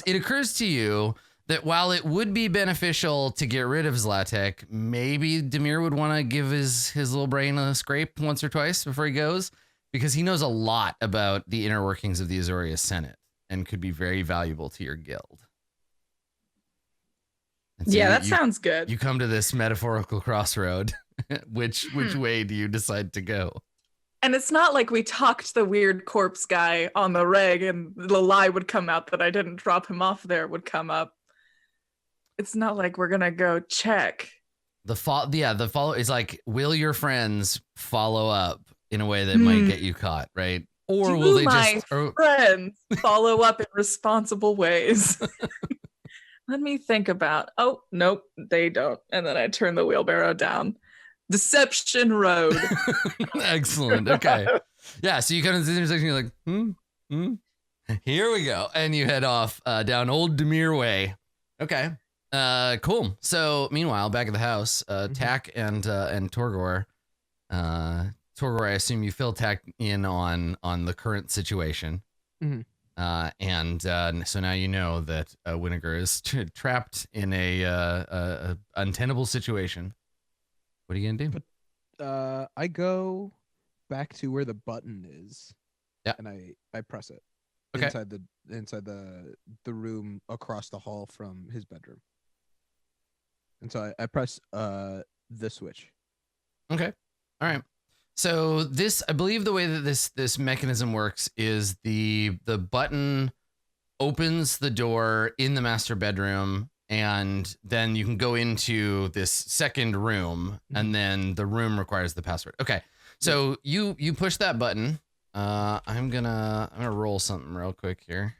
it occurs to you that while it would be beneficial to get rid of Zlatek, maybe Demir would want to give his little brain a scrape once or twice before he goes, because he knows a lot about the inner workings of the Azorius Senate and could be very valuable to your guild. And so that sounds good. You come to this metaphorical crossroad. Which way do you decide to go? And it's not like we talked the weird corpse guy on the reg and the lie would come out that I didn't drop him off there would come up. It's not like we're gonna go check. The follow is like, will your friends follow up in a way that might get you caught, right? Or will they just friends follow up in responsible ways? Let me think about. Oh, nope, they don't. And then I turn the wheelbarrow down. Deception Road. Excellent. Okay. Yeah. So you come to the intersection. You're like, here we go, and you head off down Old Demir Way. Okay. Cool. So meanwhile, back at the house, Tak and Torgor. Torgor, I assume you fill Tak in on the current situation. Mm-hmm. So now you know that Winnegar is trapped in a untenable situation. What are you gonna do? But I go back to where the button is. Yeah. And I press it. Okay. Inside the room across the hall from his bedroom. And so I press the switch. Okay. All right. So this, I believe the way that this mechanism works is the button opens the door in the master bedroom, and then you can go into this second room, and then the room requires the password. Okay. So you push that button. I'm gonna roll something real quick here.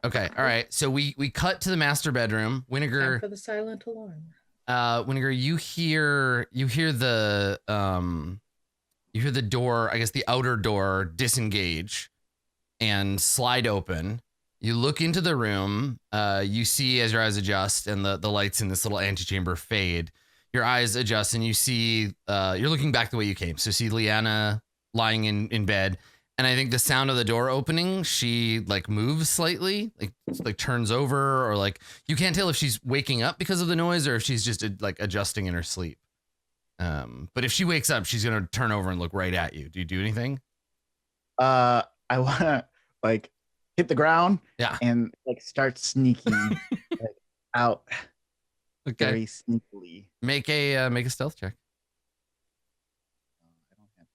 Okay. All right. So we cut to the master bedroom. Winnegar. Time for the silent alarm. Winnegar, you hear the door, I guess the outer door, disengage and slide open. You look into the room. You see, as your eyes adjust and the lights in this little antechamber fade, your eyes adjust and you see you're looking back the way you came. So you see Liana lying in bed. And I think the sound of the door opening, she like moves slightly, like turns over, or like you can't tell if she's waking up because of the noise or if she's just like adjusting in her sleep. But if she wakes up, she's gonna turn over and look right at you. Do you do anything? I wanna like hit the ground, and like start sneaking like, out, Okay. very sneakily. Make a stealth check. I don't have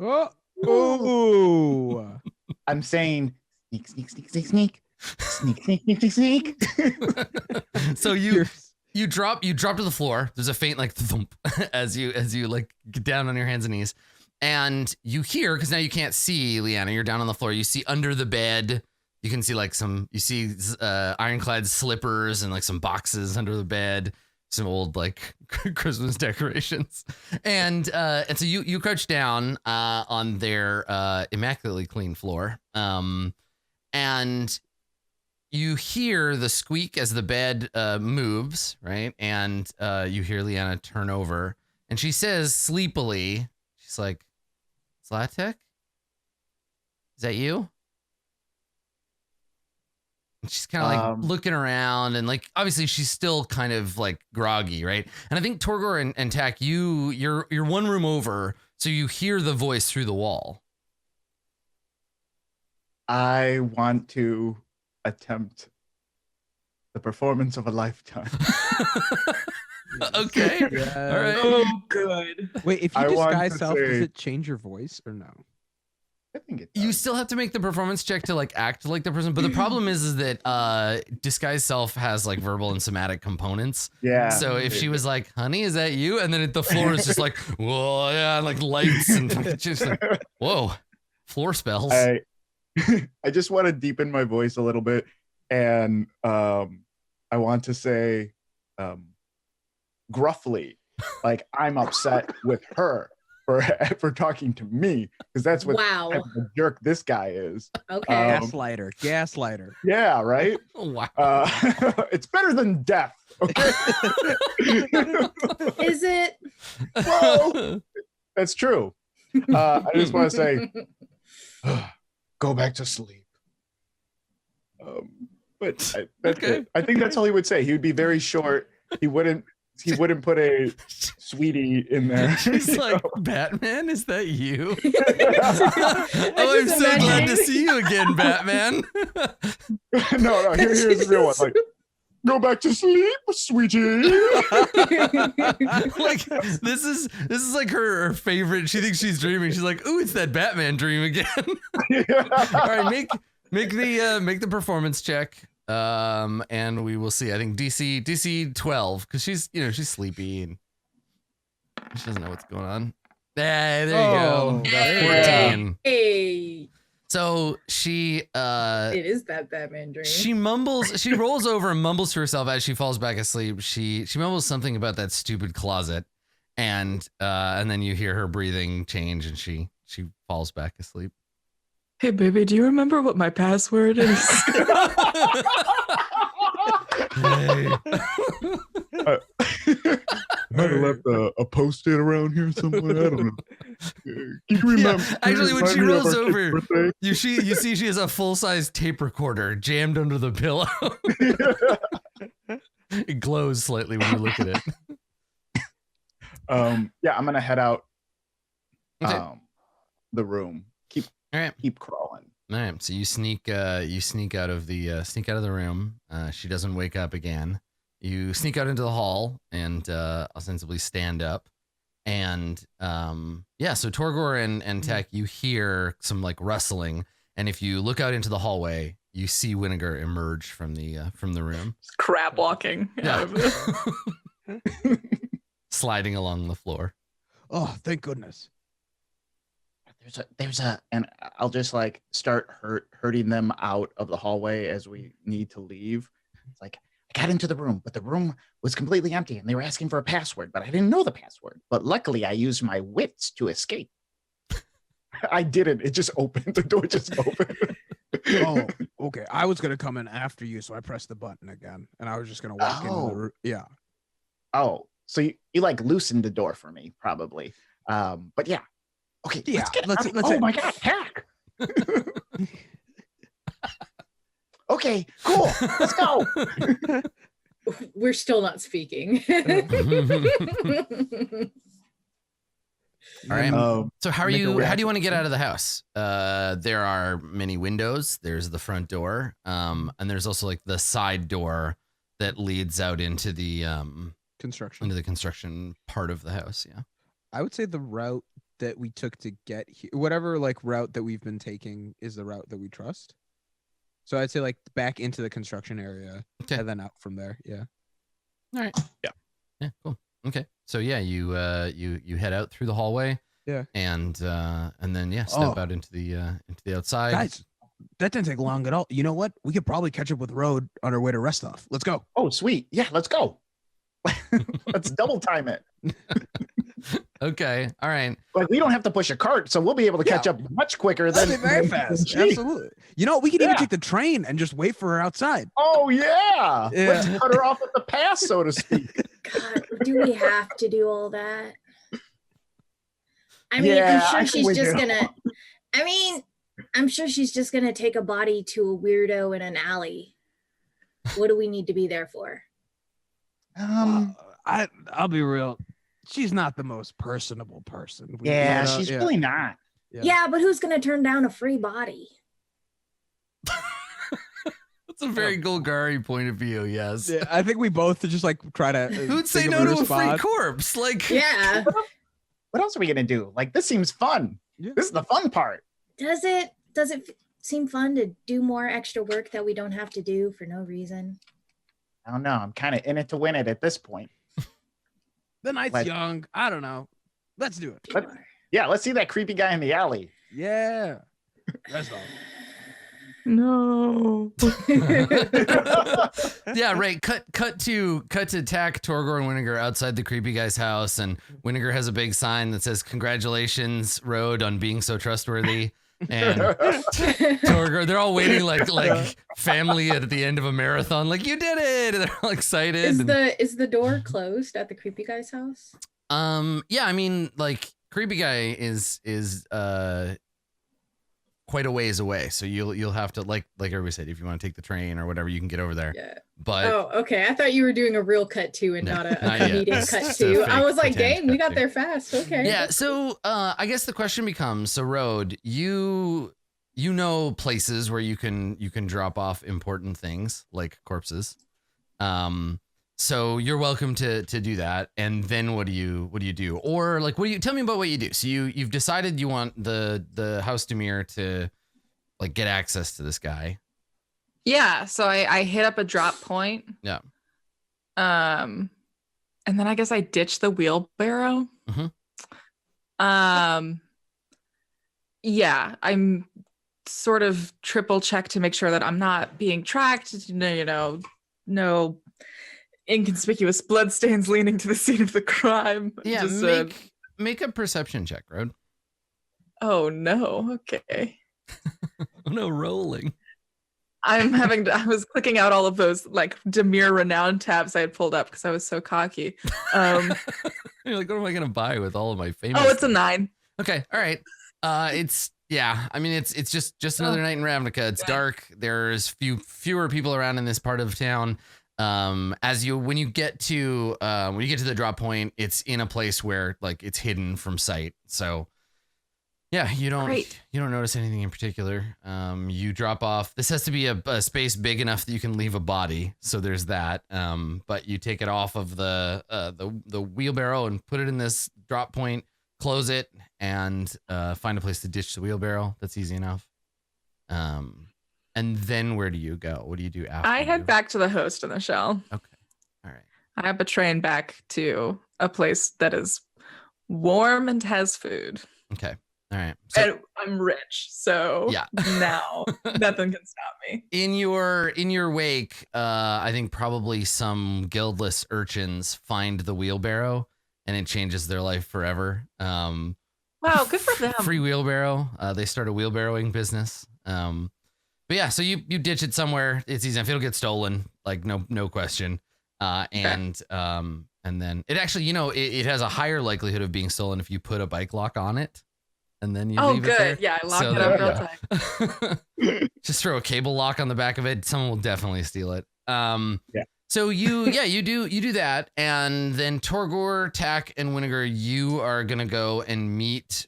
good. Oh! I'm saying sneak, sneak, sneak, sneak, sneak, sneak, sneak, sneak, sneak, sneak. So you drop to the floor. There's a faint like thump as you like get down on your hands and knees, and you hear, because now you can't see Liana. You're down on the floor. You see under the bed. You can see like ironclad slippers and like some boxes under the bed. some old like Christmas decorations, and so you crouch down on their immaculately clean floor, and you hear the squeak as the bed moves, right? And you hear Leanna turn over, and she says sleepily, she's like, "Zlatek, is that you?" And she's kind of like looking around, and like obviously she's still kind of like groggy, right? And I think Torgor and Tak, you're one room over, so you hear the voice through the wall. I want to attempt the performance of a lifetime. Okay. Yeah. All right. Oh, good. Wait, if you I want disguise to self, does say- it change your voice or no? I think it You does. still have to make the performance check to like act like the person, but the problem is that disguise self has like verbal and somatic components. Yeah. So if she was like, "Honey, is that you?" and then the floor is just like, "Whoa, yeah," like lights and just like, "Whoa, floor spells." I just want to deepen my voice a little bit, and I want to say gruffly, like I'm upset with her for talking to me, because that's what Wow. type of a jerk this guy is. Okay. Gaslighter. Yeah, right. Wow. It's better than death. Okay. Is it? Well, that's true. I just want to say, go back to sleep. But that's Okay. it. I think that's all he would say. He would be very short. He wouldn't put a sweetie in there. She's you like, know? "Batman, is that you?" I Oh, I'm just so glad to imagining- see you again, Batman. no. Here's the real one. Like, go back to sleep, sweetie. Like this is like her favorite. She thinks she's dreaming. She's like, "Ooh, it's that Batman dream again." All right, make the performance check. And we will see. I think DC 12, because she's sleepy and she doesn't know what's going on. There you Oh, go. yeah. 14. Hey, So she it is that Batman dream. she mumbles, she rolls over and mumbles to herself as she falls back asleep. She mumbles something about that stupid closet, and then you hear her breathing change, and she falls back asleep. Hey, baby, do you remember what my password is? Hey. I might have left a post-it around here somewhere. I don't know. Can you remember? Actually, when she remind me of rolls our kid's over, birthday? you see she has a full-size tape recorder jammed under the pillow. It glows slightly when you look at it. Yeah, I'm gonna head out Okay. the room. All right. Keep crawling. All right. So you sneak out of the room. She doesn't wake up again. You sneak out into the hall and ostensibly stand up. And so Torgor and Tak, you hear some like rustling, and if you look out into the hallway, you see Winnegar emerge from the room. Crab walking. Yeah. Sliding along the floor. Oh, thank goodness. There's a, and I'll just like start hurting them out of the hallway as we need to leave. It's like, I got into the room, but the room was completely empty, and they were asking for a password, but I didn't know the password. But luckily, I used my wits to escape. I didn't. It just opened. The door just opened. Oh, okay. I was gonna come in after you, so I pressed the button again, and I was just gonna walk into the room. Yeah. Oh, so you like loosened the door for me, probably. But yeah. Okay. Yeah, Let's let's- oh my God, hack. Okay, cool. Let's go. We're still not speaking. All right. So how Make a do you reaction. want to get out of the house? There are many windows. There's the front door, and there's also like the side door that leads out into the Construction. construction part of the house. Yeah. I would say the route that we took to get here, whatever like route that we've been taking, is the route that we trust. So I'd say like back into the construction area, Okay. and then out from there. Yeah. All right. Yeah. Yeah. Cool. Okay. So yeah, you head out through the hallway. Yeah. And then step Oh. out into the outside. Guys, that didn't take long at all. You know what? We could probably catch up with Road on our way to Restov. Let's go. Oh, sweet. Yeah, let's go. Let's double time it. Okay. All right. Like we don't have to push a cart, so we'll be able to catch up much quicker than That'd be very fast. Gee. Absolutely. You know, we could even Yeah. take the train and just wait for her outside. Oh yeah. Yeah. Let's cut her off at the pass, so to speak. God, do we have to do all that? I mean, Yeah, I'm I sure think she's we just do. gonna. I mean, I'm sure she's just gonna take a body to a weirdo in an alley. What do we need to be there for? I'll be real. She's not the most personable person. Yeah, she's really not. Yeah, but who's gonna turn down a free body? That's a very Golgari point of view. Yes. Yeah, I think we both just like try to. Who'd say think no of to a free response. corpse? Like, Yeah. What else are we gonna do? Like this seems fun. Yeah. This is the fun part. Does it seem fun to do more extra work that we don't have to do for no reason? I don't know. I'm kind of in it to win it at this point. The night's Like- young. I don't know. Let's do it. Yeah, let's see that creepy guy in the alley. Yeah. That's all. No. yeah, right. Cut to attack Torgor and Winnegar outside the creepy guy's house, and Winnegar has a big sign that says "Congratulations, Road, on being so trustworthy." And Torgor, they're all waiting like family at the end of a marathon, like you did it. And they're all excited. Is the door closed at the creepy guy's house? Yeah, I mean, like creepy guy is quite a ways away, so you'll have to like everybody said, if you want to take the train or whatever, you can get over there. Yeah. But Oh, okay. I thought you were doing a real cut to and No, not a not yet. comedic It's cut just a to. I fake was like, pretend dang, we cut got to. there fast. Okay. yeah, so I guess the question becomes, so Road, you know places where you can drop off important things like corpses. So you're welcome to do that. And then what do you do? Or like tell me about what you do. So you've decided you want the House Demir to like get access to this guy. Yeah, so I hit up a drop point. Yeah. And then I guess I ditched the wheelbarrow. Yeah, I'm sort of triple check to make sure that I'm not being tracked. No inconspicuous bloodstains leading to the scene of the crime. Yeah, Just, make a perception check, Road. oh no. Okay. Oh no, rolling. I was clicking out all of those like Demir renowned tabs I had pulled up because I was so cocky. You're like, what am I gonna buy with all of my famous? Oh, it's a 9. Okay, all right. It's just another night in Ravnica. It's dark. There's fewer people around in this part of town. When you get to the drop point, it's in a place where like it's hidden from sight. So yeah, you don't notice anything in particular. You drop off. This has to be a space big enough that you can leave a body. So there's that. But you take it off of the wheelbarrow and put it in this drop point, close it, and find a place to ditch the wheelbarrow. That's easy enough. And then where do you go? What do you do after? I head back to the host in the shell. Okay. All right. I have a train back to a place that is warm and has food. Okay. All right. So And I'm rich, so Yeah. now nothing can stop me. in your wake, I think probably some guildless urchins find the wheelbarrow and it changes their life forever. Wow, good for them. Free wheelbarrow. They start a wheelbarrowing business. But yeah, so you ditch it somewhere. It's easy enough. It'll get stolen, like no question. And then it actually, it has a higher likelihood of being stolen if you put a bike lock on it. And then you leave it there. Good. Yeah, I locked So it there up you real go. time. Just throw a cable lock on the back of it. Someone will definitely steal it. Yeah. So you do that, and then Torgor, Tak, and Winnegar, you are gonna go and meet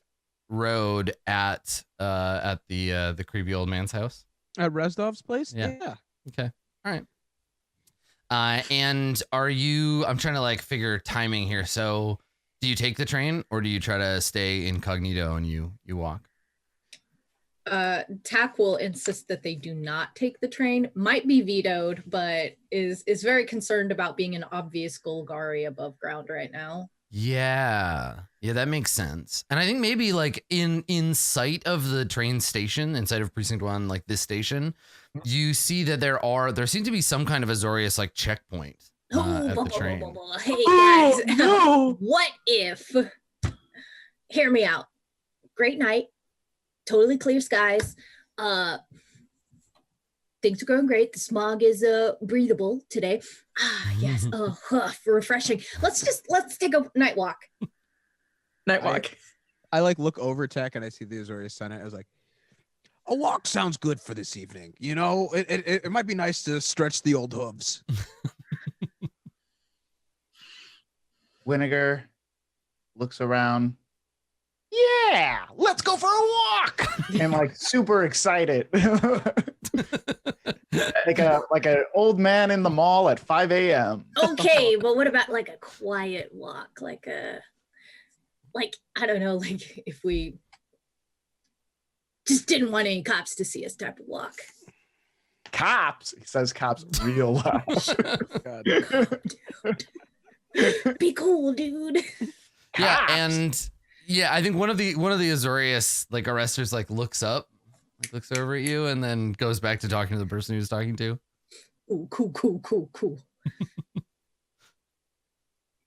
Road at the creepy old man's house. At Rezdov's place? Yeah. Okay. All right. And I'm trying to like figure timing here. So do you take the train or do you try to stay incognito and you walk? Tak will insist that they do not take the train. Might be vetoed, but is very concerned about being an obvious Golgari above ground right now. Yeah, that makes sense. And I think maybe like in sight of the train station, inside of Precinct 1, like this station, you see that there seems to be some kind of Azorius like checkpoint Oh, at blah, the blah, blah, train. blah, blah. Hey Oh, guys, no. what if? Hear me out. Great night, totally clear skies. Things are going great. The smog is breathable today. Ah, yes. Refreshing. Let's take a night walk. Night walk. I like look over Tech and I see the Azorius Senate. I was like, a walk sounds good for this evening. You know, it might be nice to stretch the old hooves. Winnegar looks around. Yeah, let's go for a walk. And like super excited. like an old man in the mall at 5 a.m. Okay, but what about like a quiet walk? Like I don't know, like if we just didn't want any cops to see us type of walk. Cops. He says cops real loud. God. Be cool, dude. Yeah, Cops. and yeah, I think one of the Azorius like arresters like looks up, like, looks over at you, and then goes back to talking to the person he was talking to. Ooh, cool.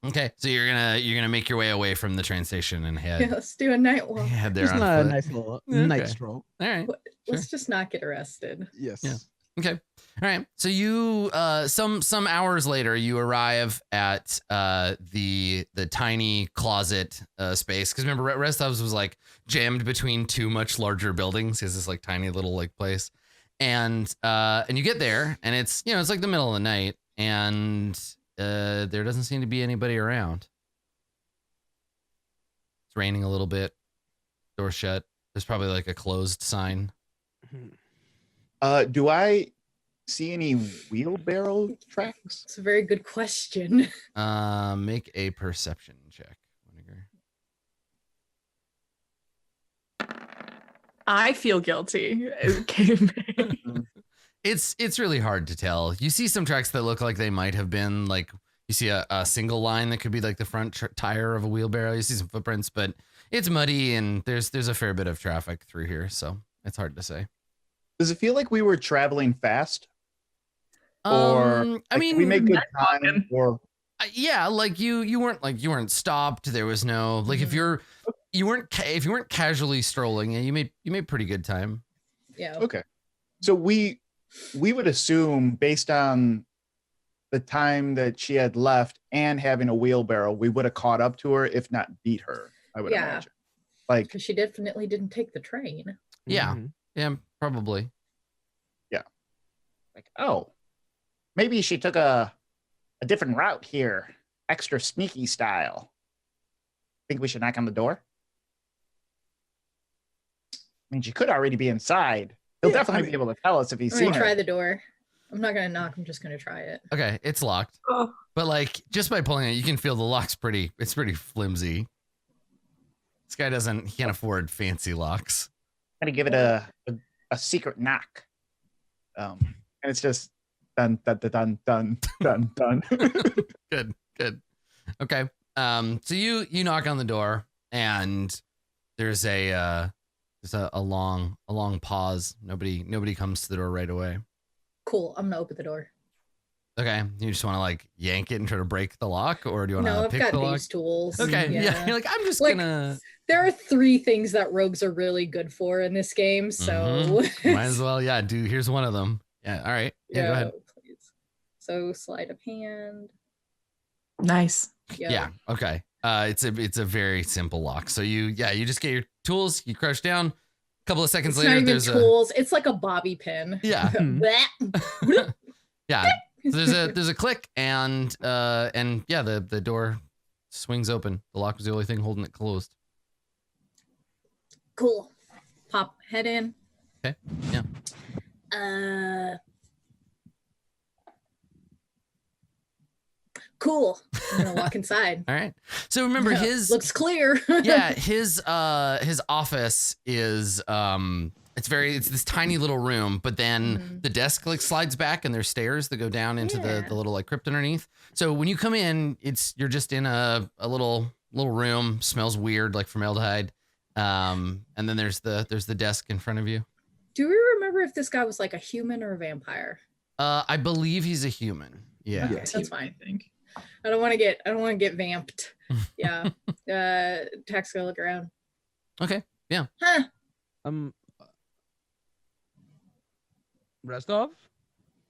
Okay, so you're gonna make your way away from the train station and Yeah, head let's do a night walk. there Just on not a foot. nice little Okay. night stroll. All right. Let's just not get arrested. Yes. Yeah. Okay. All right. So you some hours later you arrive at the tiny closet space, because remember Rest House was like jammed between two much larger buildings. It's this like tiny little like place, and you get there and it's it's like the middle of the night and there doesn't seem to be anybody around. It's raining a little bit. Door shut. There's probably like a closed sign. Do I see any wheelbarrow tracks? It's a very good question. Make a perception check. I feel guilty. Caveman. It's really hard to tell. You see some tracks that look like they might have been like, you see a single line that could be like the front tire of a wheelbarrow. You see some footprints, but it's muddy and there's a fair bit of traffic through here, so it's hard to say. Does it feel like we were traveling fast? Or I mean, we make good time, or yeah, like you weren't stopped. There was no like if you weren't casually strolling, you made pretty good time. Yeah. okay. So we would assume, based on the time that she had left and having a wheelbarrow, we would have caught up to her, if not beat her. I would Yeah. imagine. Like, Because she definitely didn't take the train. Yeah. Mhm. Yeah, probably. oh, maybe she took a different route here, extra sneaky style. Think we should knock on the door? I mean, she could already be inside. He'll Yeah, definitely be able to tell us if he's I'm seen gonna her. try the door. I'm not gonna knock. I'm just gonna try it. Okay, it's locked. Oh. But like just by pulling it, you can feel the lock's pretty flimsy. This guy he can't afford fancy locks. I'm gonna give it a secret knock. And it's just dun dun dun dun dun dun. Good. Okay. So you knock on the door and there's a long pause. Nobody comes to the door right away. Cool. I'm gonna open the door. Okay. You just want to like yank it and try to break the lock, or do you want to No, I've pick got the lock? these tools. Okay. Yeah. You're like, I'm just Like, gonna There are 3 things that rogues are really good for in this game, so might as well. Yeah. Here's one of them. Yeah. All right. Yeah. Go ahead. Please. So sleight of hand. Nice. Yeah. Okay. It's a very simple lock. So you just get your tools, you crouch down. A couple of seconds It's later, not even there's tools. It's like a bobby pin. Yeah. Bleh. yeah. So there's a click and yeah, the door swings open. The lock was the only thing holding it closed. Cool. Pop head in. Okay. Yeah. Cool. I'm gonna walk inside. All right. So remember his looks clear. yeah, his office is it's this tiny little room, but then the desk like slides back and there's stairs that go down into Yeah. the little like crypt underneath. So when you come in, you're just in a little room, smells weird like formaldehyde. And then there's the desk in front of you. Do we remember if this guy was like a human or a vampire? I believe he's a human. Yeah. Yeah. That's fine. I think. I don't want to get vamped. Yeah. Tax go look around. Okay. Yeah. Huh. Rest off.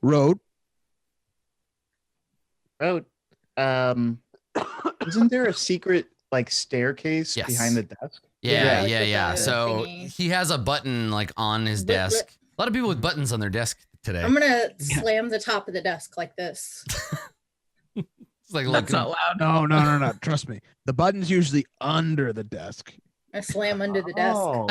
Road. Road. Isn't there a secret like staircase Yes. behind the desk? Yeah. like with Yeah. the So thingy. he has a button like on his desk. A lot of people with buttons on their desk today. I'm gonna slam the top of the desk like this. It's like That's looking. not loud. No. Trust me. The button's usually under the desk. I slam under the desk. Oh.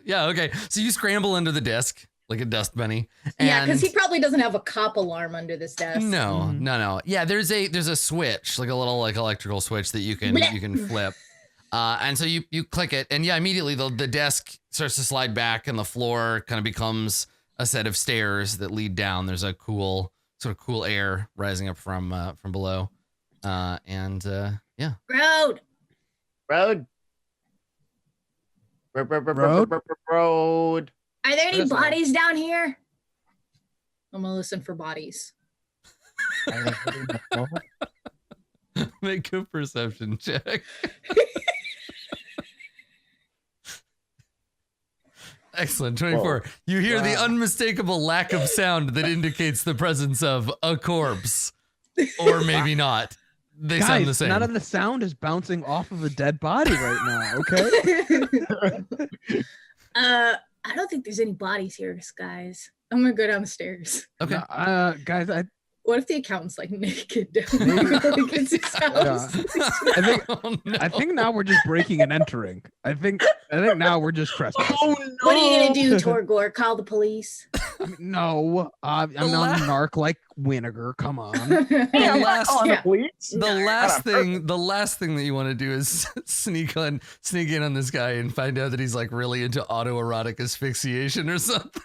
Yeah. Okay. So you scramble under the desk like a dust bunny. Yeah, because he and- probably doesn't have a cop alarm under this desk. No. Yeah, there's a switch, like a little like electrical switch that you can flip. And so you click it, and yeah, immediately the desk starts to slide back, and the floor kind of becomes a set of stairs that lead down. There's a cool air rising up from below, and yeah. Road. Road. Road. Are there any What is that? bodies down here? I'm gonna listen for bodies. Make a perception check. Excellent. 24. Whoa. You hear the Wow. unmistakable lack of sound that indicates the presence of a corpse. Or maybe not. They Guys, sound the same. none of the sound is bouncing off of a dead body right now. Okay. I don't think there's any bodies here, guys. I'm gonna go down the stairs. Okay. Guys, What if the accountant's like naked down there? Like it's his house. Oh, no. I think now we're just breaking and entering. I think now we're just trespassing. Oh no! What are you gonna do, Torgor? Call the police? I mean, no, I'm not a narc like Winnegar. Come on. The last, Yeah. the last thing that you want to do is sneak in on this guy and find out that he's like really into autoerotic asphyxiation or something.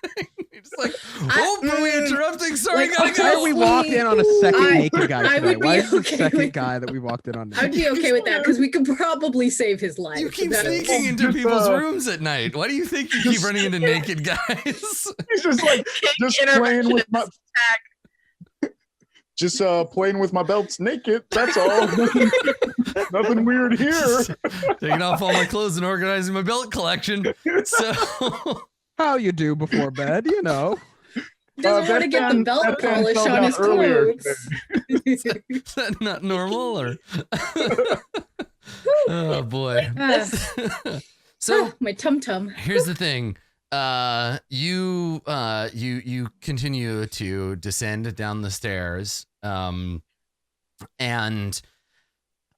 You're just like, are we interrupting? Sorry, like, gotta Why go. are we walked in on a second naked guy I today? would be Why is the okay second with- guy that we walked in on? I'd be okay with that because we could probably save his life. You keep That- sneaking into people's rooms at night. Why do you think you keep running into naked guys? He's just like just playing with my just playing with my belts naked. That's all. Nothing weird here. Taking off all my clothes and organizing my belt collection. So How you do before bed, you know. Doesn't want to get the belt that fan polish fell on down his earlier clothes. is that not normal or? Oh boy. So My tum tum. here's the thing. You continue to descend down the stairs. And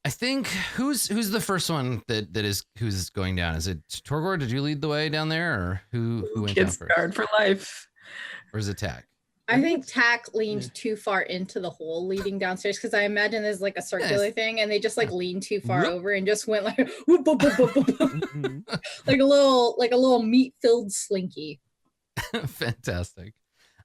I think who's the first one who's going down? Is it Torgor? Did you lead the way down there, or who went down Kids first? guard for life. Or is it Tack? I think Tack leaned too far into the hole leading downstairs because I imagine there's like a circular Yes. thing and they just like leaned too far Whoop. over and just went like whoop, whoop, whoop, whoop, whoop, Mhm. like a little meat filled slinky. Fantastic.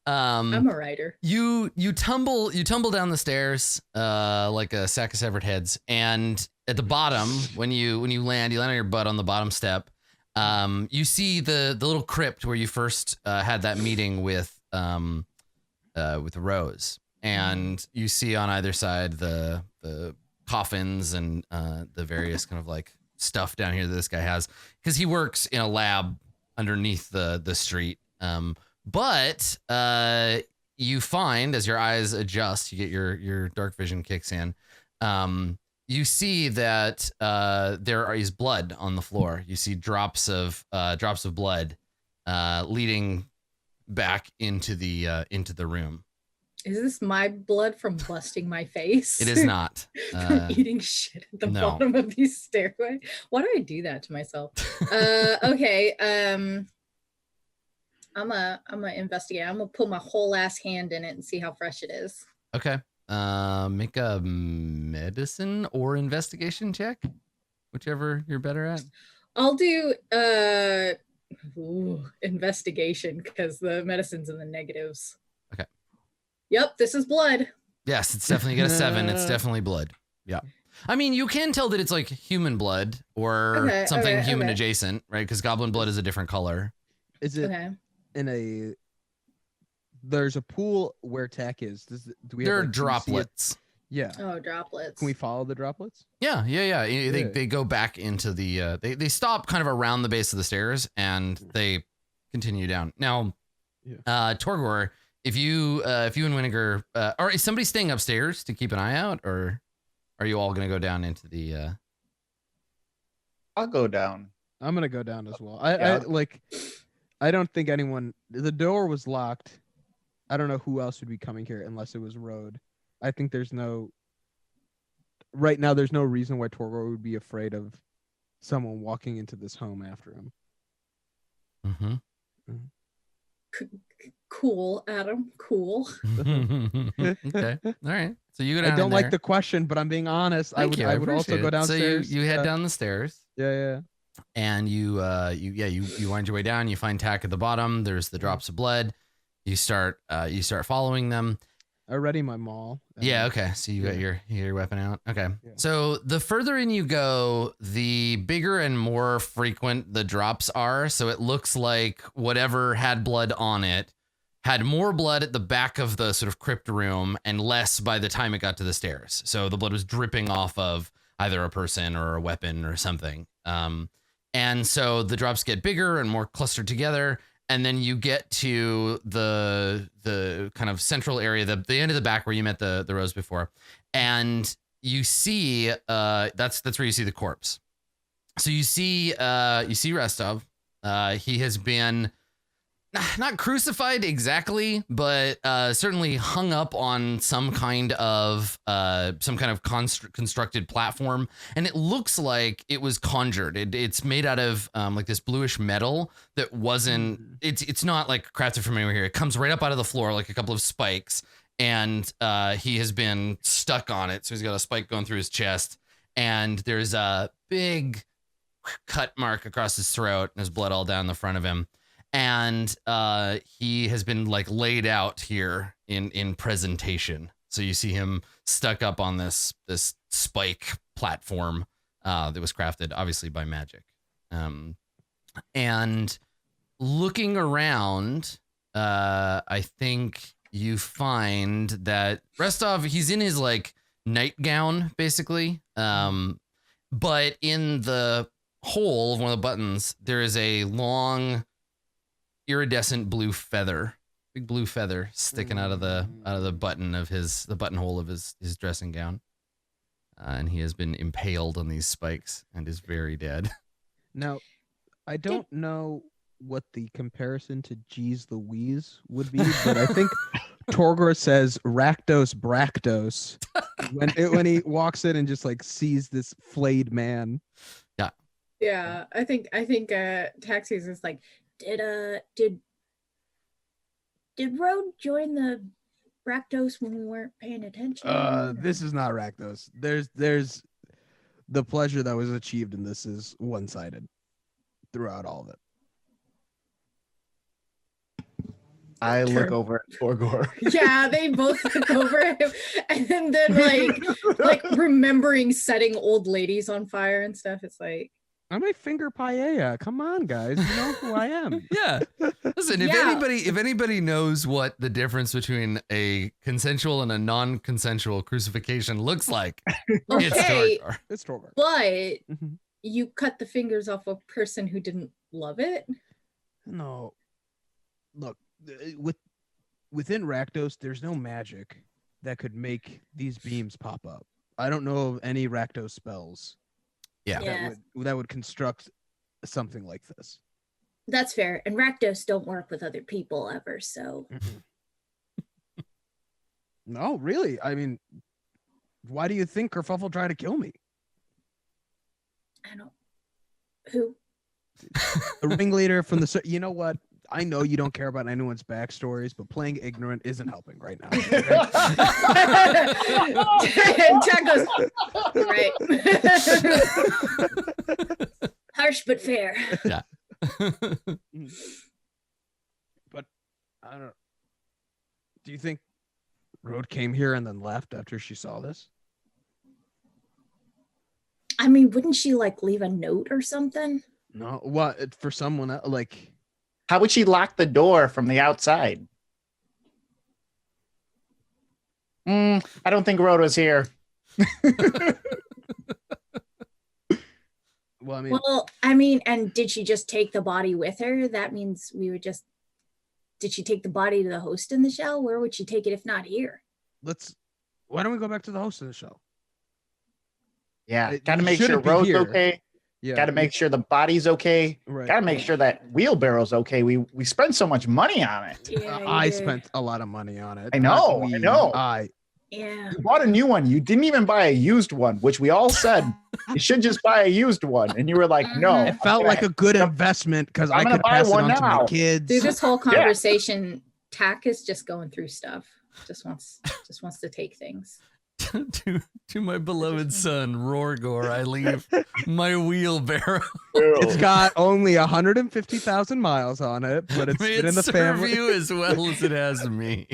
I'm a writer. You tumble down the stairs like a sack of severed heads, and at the bottom when you land on your butt on the bottom step. You see the little crypt where you first had that meeting with Rose, and you see on either side the coffins and the various kind of like stuff down here that this guy has, because he works in a lab underneath the street. But you find, as your eyes adjust, you get your dark vision kicks in. You see that there is blood on the floor. You see drops of blood leading back into the room. Is this my blood from busting my face? It is not. From eating shit at the no. bottom of these stairway. Why do I do that to myself? Okay. I'm a investigate. I'm gonna put my whole ass hand in it and see how fresh it is. Okay. Make a medicine or investigation check, whichever you're better at. I'll do investigation because the medicine's in the negatives. Okay. Yep, this is blood. Yes, it's definitely got a 7. It's definitely blood. Yeah. I mean, you can tell that it's like human blood or Okay, something okay, human okay. adjacent, right? Because goblin blood is a different color. Is it Okay. in a there's a pool where Tack is. Do we There are have, like, do you see it? droplets. Yeah. Oh, droplets. Can we follow the droplets? Yeah. They Yeah. they go back into the they stop kind of around the base of the stairs and they continue down. Now, Torgor, if you and Winnegar, or is somebody staying upstairs to keep an eye out, or are you all gonna go down into the? I'll go down. I'm gonna go down as well. Yeah. I don't think anyone. The door was locked. I don't know who else would be coming here unless it was Road. I think there's no. Right now, there's no reason why Torgor would be afraid of someone walking into this home after him. Mm-hmm. Cool, Adam. Cool. Okay. All right. So you go down. I don't in like there. the question, but I'm being honest. Thank you. I would also appreciate go it. downstairs. So you head down the stairs. Yeah. And you wind your way down. You find Tack at the bottom. There's the drops of blood. You start following them. I ready my maul. Yeah. Okay. So you got your weapon out. Okay. Yeah. So the further in you go, the bigger and more frequent the drops are. So it looks like whatever had blood on it had more blood at the back of the sort of crypt room and less by the time it got to the stairs. So the blood was dripping off of either a person or a weapon or something. And so the drops get bigger and more clustered together. And then you get to the kind of central area, the end of the back where you met the rose before. And you see, that's where you see the corpse. So you see Restov. He has been not crucified exactly, but certainly hung up on some kind of constructed platform, and it looks like it was conjured. It's made out of like this bluish metal that wasn't. It's not like crafted from anywhere here. It comes right up out of the floor like a couple of spikes, and he has been stuck on it. So he's got a spike going through his chest, and there's a big cut mark across his throat, and there's blood all down the front of him. And he has been like laid out here in presentation. So you see him stuck up on this spike platform that was crafted obviously by magic. And looking around, I think you find that Restov, he's in his like nightgown basically. But in the hole of one of the buttons, there is a long iridescent blue feather, big blue feather sticking out of the button of the buttonhole of his dressing gown, and he has been impaled on these spikes and is very dead. Now, I don't know what the comparison to Jeez Louise would be, but I think Torgor says Rakdos Brakdos when he walks in and just like sees this flayed man. Yeah, I think Taxis is like, did Road join the Rakdos when we weren't paying attention? This is not Rakdos. There's the pleasure that was achieved in this is one-sided throughout all of it. I look over at Torgor. Yeah, they both look over him, and then like remembering setting old ladies on fire and stuff. It's like, I'm a finger paella. Come on, guys. You know who I am. Yeah. Listen, if anybody knows what the difference between a consensual and a non-consensual crucifixion looks like, okay, It's Torgor. but you cut the fingers off a person who didn't love it. No. Look, within Rakdos, there's no magic that could make these beams pop up. I don't know of any Rakdos spells. Yeah. That would construct something like this. That's fair. And Rakdos don't work with other people ever, so. No, really. I mean, why do you think Kerfuffle tried to kill me? I don't. Who? The ringleader from the. You know what? I know you don't care about anyone's backstories, but playing ignorant isn't helping right now. And Jack goes, right. Harsh but fair. Yeah. But I don't know. Do you think Road came here and then left after she saw this? I mean, wouldn't she like leave a note or something? No. What for someone else, like? How would she lock the door from the outside? I don't think Rhoda's here. Well, and did she just take the body with her? That means we would just. Did she take the body to the host in the shell? Where would she take it if not here? why don't we go back to the host of the show? Yeah, got to make shouldn't sure be Rhoda's here. okay. Yeah. Got to make sure the body's okay. Right. Got to make sure that wheelbarrow's okay. We spent so much money on it. Yeah, I you did. spent a lot of money on it. I know, Not we, I know. Yeah. You bought a new one. You didn't even buy a used one, which we all said you should just buy a used one. And you were like, no. It felt like a good investment because I I'm gonna could buy pass it one on to now. my kids. Through this whole conversation, Tack is just going through stuff. Just wants to take things. to my beloved son, Rorgor, I leave my wheelbarrow. It's got only 150,000 miles on it, but it's May been it in the serve family. you as well as it has me.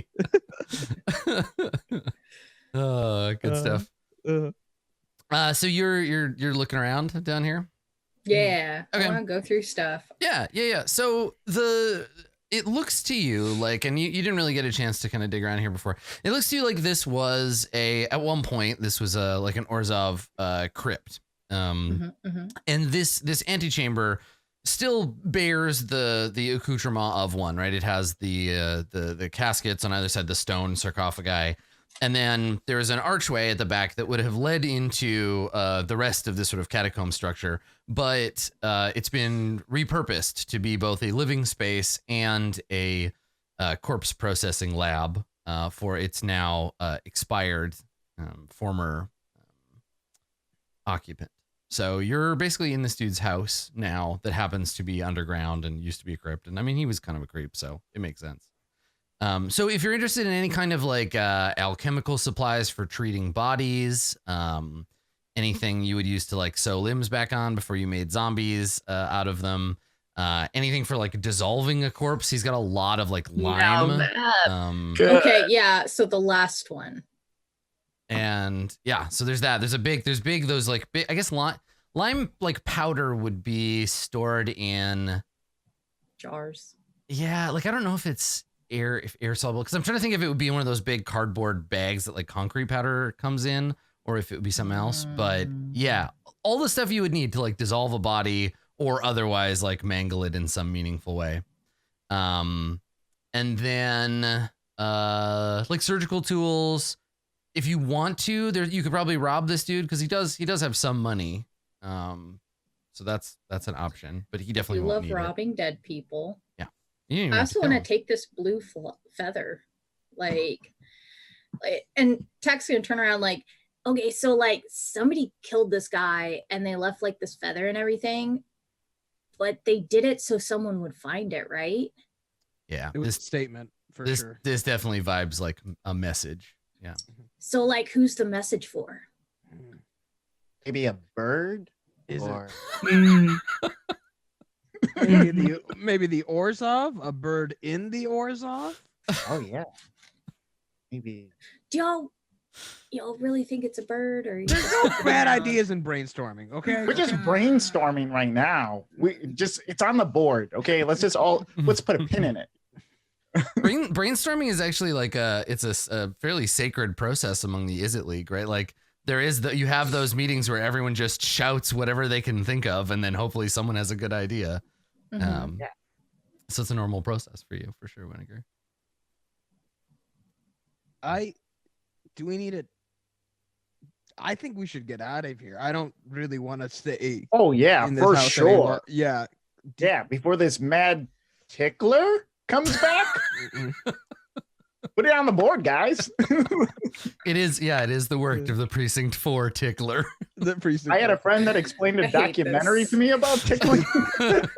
Oh, good stuff. So you're looking around down here? Yeah. Okay. I want to go through stuff. Yeah. So it looks to you like, and you didn't really get a chance to kind of dig around here before. It looks to you like this was at one point, this was like an Orzhov crypt. And this antechamber still bears the accoutrement of one, right? It has the caskets on either side, the stone sarcophagi. And then there is an archway at the back that would have led into the rest of this sort of catacomb structure, but it's been repurposed to be both a living space and a corpse processing lab for its now expired former occupant. So you're basically in this dude's house now that happens to be underground and used to be a crypt. And I mean, he was kind of a creep, so it makes sense. So if you're interested in any kind of like alchemical supplies for treating bodies, anything you would use to like sew limbs back on before you made zombies out of them, anything for like dissolving a corpse, he's got a lot of like lime. Okay, yeah. So the last one. And yeah, so there's that. There's those like big, I guess lime like powder would be stored in Jars. Yeah, like I don't know if it's air soluble, because I'm trying to think if it would be one of those big cardboard bags that like concrete powder comes in, or if it would be something else. But yeah, all the stuff you would need to like dissolve a body or otherwise like mangle it in some meaningful way. And then like surgical tools. If you want to, you could probably rob this dude because he does have some money. So that's an option, but he definitely won't need robbing dead people. Yeah. I also want to take this blue feather, like, and Tech's gonna turn around like, okay, so like somebody killed this guy and they left like this feather and everything, but they did it so someone would find it, right? Yeah, It was a statement for sure. This definitely vibes like a message. Yeah. So like, who's the message for? Maybe a bird? Is or... maybe the Orzhov, a bird in the Orzhov? Oh yeah. Maybe. Do y'all really think it's a bird, or There's no bad ideas in brainstorming, okay? We're just brainstorming right now. It's on the board. Okay, let's put a pin in it. Brainstorming is actually like it's a fairly sacred process among the Izzet League, right? Like you have those meetings where everyone just shouts whatever they can think of, and then hopefully someone has a good idea. Mm-hmm. So it's a normal process for you, for sure, Winnegar. Do we need it? I think we should get out of here. I don't really want to stay. Oh yeah, in this for house sure. anymore. Yeah. Yeah, before this mad tickler comes back. Put it on the board, guys. It is the work of the Precinct 4 tickler. The Precinct. I had a friend that explained a documentary to me about tickling. Watch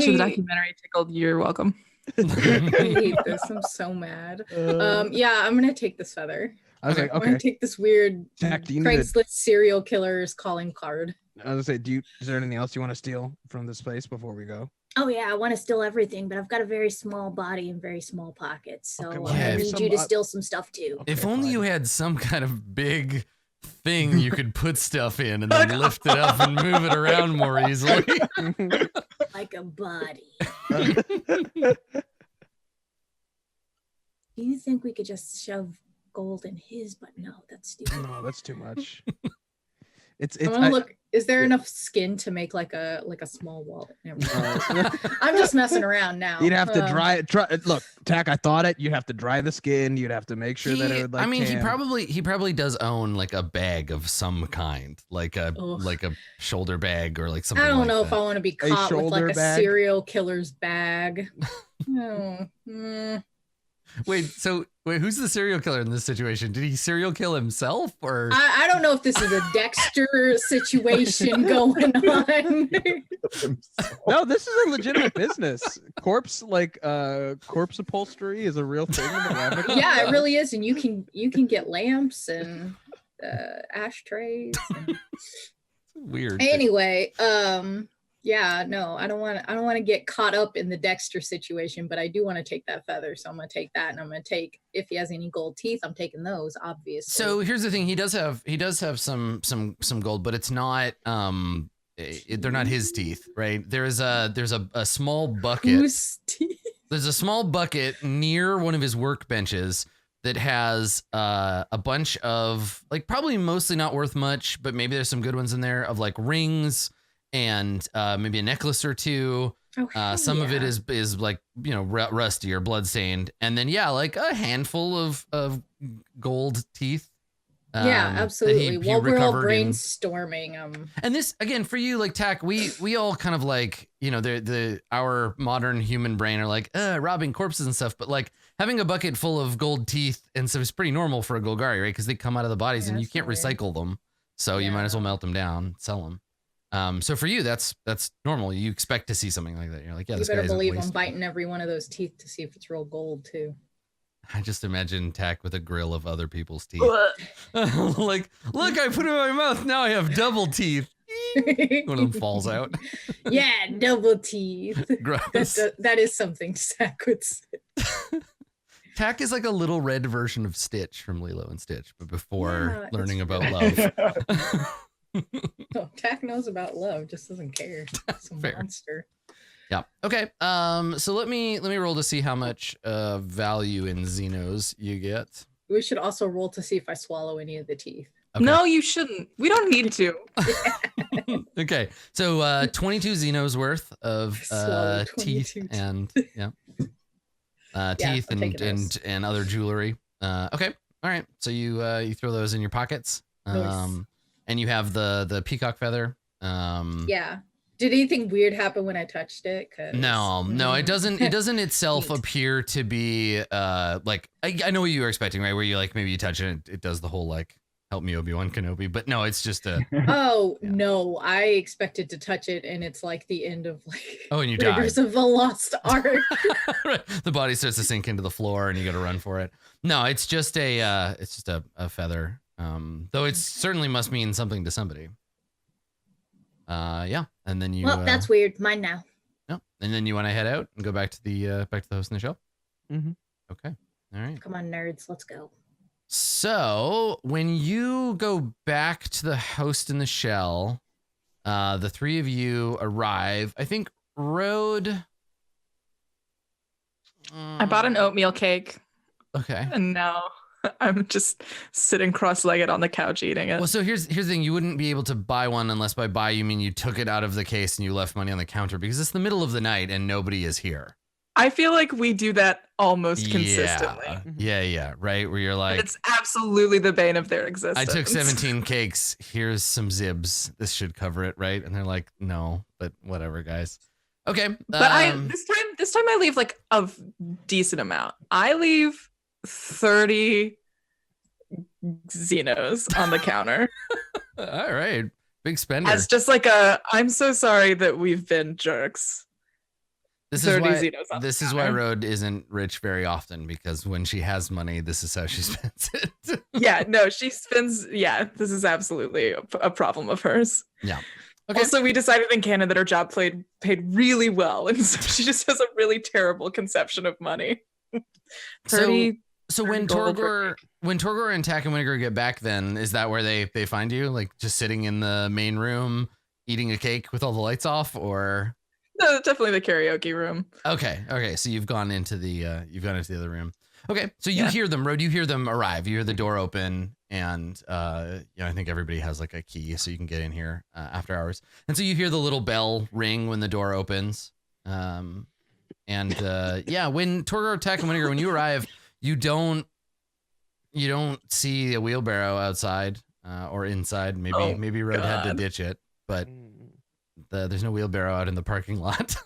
the documentary, Tickled. You're welcome. I hate this. I'm so mad. Yeah, I'm gonna take this feather. I was like, I'm gonna okay. take this weird Jack, do you need Craigslist serial killer's calling card. I was gonna say, is there anything else you want to steal from this place before we go? Oh yeah, I want to steal everything, but I've got a very small body and very small pockets, so Okay, well, yeah, I if need you to steal some stuff too. Okay, If only fine. you had some kind of big thing you could put stuff in and then lift it up and move it around more easily. Like a body. Do you think we could just shove gold in his? But no, that's stupid. No, that's too much. It's I want to look. Is there enough skin to make like a small wallet? Never mind. I'm just messing around now. You'd have to dry it. Look, Tack, I thought it. You'd have to dry the skin. You'd have to make sure that it would like. I mean, tan. he probably does own like a bag of some kind, like a shoulder bag or like something. I don't like know that. if I want to be caught with like a bag? serial killer's bag. Oh, Wait, who's the serial killer in this situation? Did he serial kill himself or? I don't know if this is a Dexter situation going on. No, this is a legitimate business. Corpse upholstery is a real thing in the Ravnica. Yeah, it really is, and you can get lamps and ashtrays. And... Weird. Anyway, yeah, no, I don't want to get caught up in the Dexter situation, but I do want to take that feather, so I'm gonna take that, and I'm gonna take, if he has any gold teeth, I'm taking those, obviously. So here's the thing: he does have some gold, but it's not they're not his teeth, right? There's a small bucket. Whose teeth? There's a small bucket near one of his workbenches that has a bunch of like probably mostly not worth much, but maybe there's some good ones in there of like rings and maybe a necklace or two. Oh, some of it is like, you know, rusty or bloodstained, and then like a handful of gold teeth. Yeah, absolutely. While we're all brainstorming, and this again for you, like Tack, we all kind of like, you know, our modern human brain are like robbing corpses and stuff, but like having a bucket full of gold teeth and stuff is pretty normal for a Golgari, right? Because they come out of the bodies and you can't recycle them, so you might as well melt them down, sell them. So for you, that's normal. You expect to see something like that. You're like, yeah, this guy isn't believe wasted. I'm biting every one of those teeth to see if it's real gold too. I just imagine Tack with a grill of other people's teeth. Like, look, I put it in my mouth. Now I have double teeth. One of them falls out. Yeah, double teeth. Gross. That is something Zach would say. Tack is like a little red version of Stitch from Lilo and Stitch, but before learning about love. No, Tack knows about love, just doesn't care. It's a monster. Yeah. Okay. So let me roll to see how much value in Xenos you get. We should also roll to see if I swallow any of the teeth. Okay. No, you shouldn't. We don't need to. Okay. So 22 Xenos worth of teeth and teeth and other jewelry. Okay. All right. So you throw those in your pockets. Nice. And you have the peacock feather. Yeah. Did anything weird happen when I touched it? No, it doesn't. It doesn't itself appear to be like I know what you were expecting, right? Where you like maybe you touch it, it does the whole like help me Obi-Wan Kenobi, but no, it's just a. Oh no, I expected to touch it, and it's like the end of like. Oh, and you die. Raiders of the Lost Ark. Right. The body starts to sink into the floor, and you got to run for it. No, it's just a feather. Though it certainly must mean something to somebody. Yeah, and then you. Well, that's weird. Mine now. No, and then you want to head out and go back to the host in the show. Mm-hmm. Okay. All right. Come on, nerds, let's go. So when you go back to the host in the shell, the three of you arrive. I think Road. I bought an oatmeal cake. Okay. And now I'm just sitting cross-legged on the couch eating it. Well, so here's the thing. You wouldn't be able to buy one unless by buy you mean you took it out of the case and you left money on the counter because it's the middle of the night and nobody is here. I feel like we do that almost consistently. Yeah. Right. Where you're like, it's absolutely the bane of their existence. I took 17 cakes. Here's some zibs. This should cover it, right? And they're like, no, but whatever, guys. Okay. But this time I leave like a decent amount. I leave 30 Xenos on the counter. All right. Big spender. As just like I'm so sorry that we've been jerks. This is why Rode isn't rich very often, because when she has money, this is how she spends it. Yeah, no, she spends. Yeah, this is absolutely a problem of hers. Yeah. Okay. Also, we decided in canon that her job paid really well, and so she just has a really terrible conception of money. So when Torgor and Tack and Winnegar get back, then is that where they find you, like just sitting in the main room eating a cake with all the lights off, or? No, definitely the karaoke room. Okay. So you've gone into the other room. Okay, so you Yeah. hear them, Road. You hear them arrive. You hear the door open, and I think everybody has like a key, so you can get in here after hours. And so you hear the little bell ring when the door opens. When Torgor, Tech, and Winnegar, when you arrive, you don't see a wheelbarrow outside or inside. Maybe Road had to God. ditch it, but there's no wheelbarrow out in the parking lot.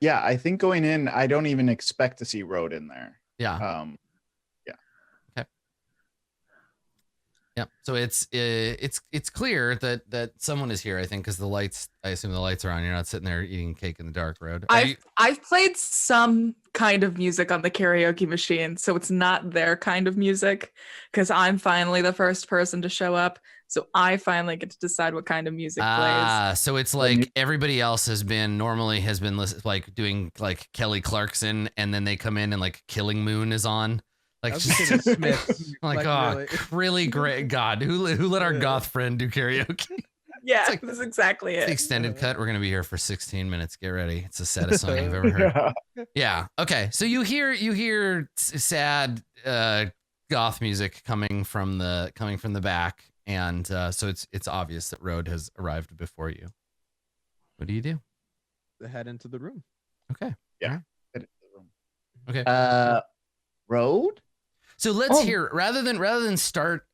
Yeah, I think going in, I don't even expect to see Road in there. Yeah. Yeah. So it's clear that someone is here, I think, because the lights, I assume the lights are on. You're not sitting there eating cake in the dark, Road. I've played some kind of music on the karaoke machine, so it's not their kind of music because I'm finally the first person to show up. So I finally get to decide what kind of music plays. So it's like everybody else has been like doing like Kelly Clarkson, and then they come in and like Killing Moon is on. Like, just, Smiths. like, oh, really great. God, who let our goth friend do karaoke? Yeah, like- that's exactly The it. extended cut. We're gonna be here for 16 minutes. Get ready. It's the saddest song you've ever heard. Yeah. Okay. So you hear sad goth music coming from the back, and so it's obvious that Road has arrived before you. What do you do? Head into the room. Okay. Yeah. Okay. Road? So let's hear rather than start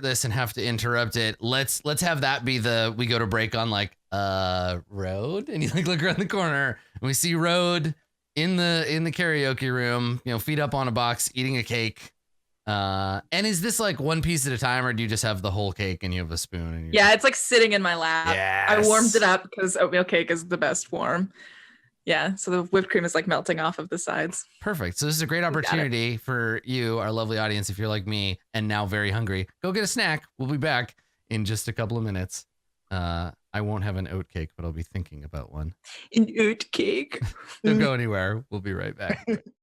this and have to interrupt it. Let's have that be we go to break on like Road, and you like look around the corner and we see Road in the karaoke room, feet up on a box eating a cake. And is this like one piece at a time, or do you just have the whole cake and you have a spoon? And Yeah, it's like sitting in my lap. Yes. I warmed it up because oatmeal cake is the best form. Yeah, so the whipped cream is like melting off of the sides. Perfect. So this is a great opportunity for you, our lovely audience, if you're like me and now very hungry. Go get a snack. We'll be back in just a couple of minutes. I won't have an oat cake, but I'll be thinking about one. An oat cake. Don't go anywhere. We'll be right back.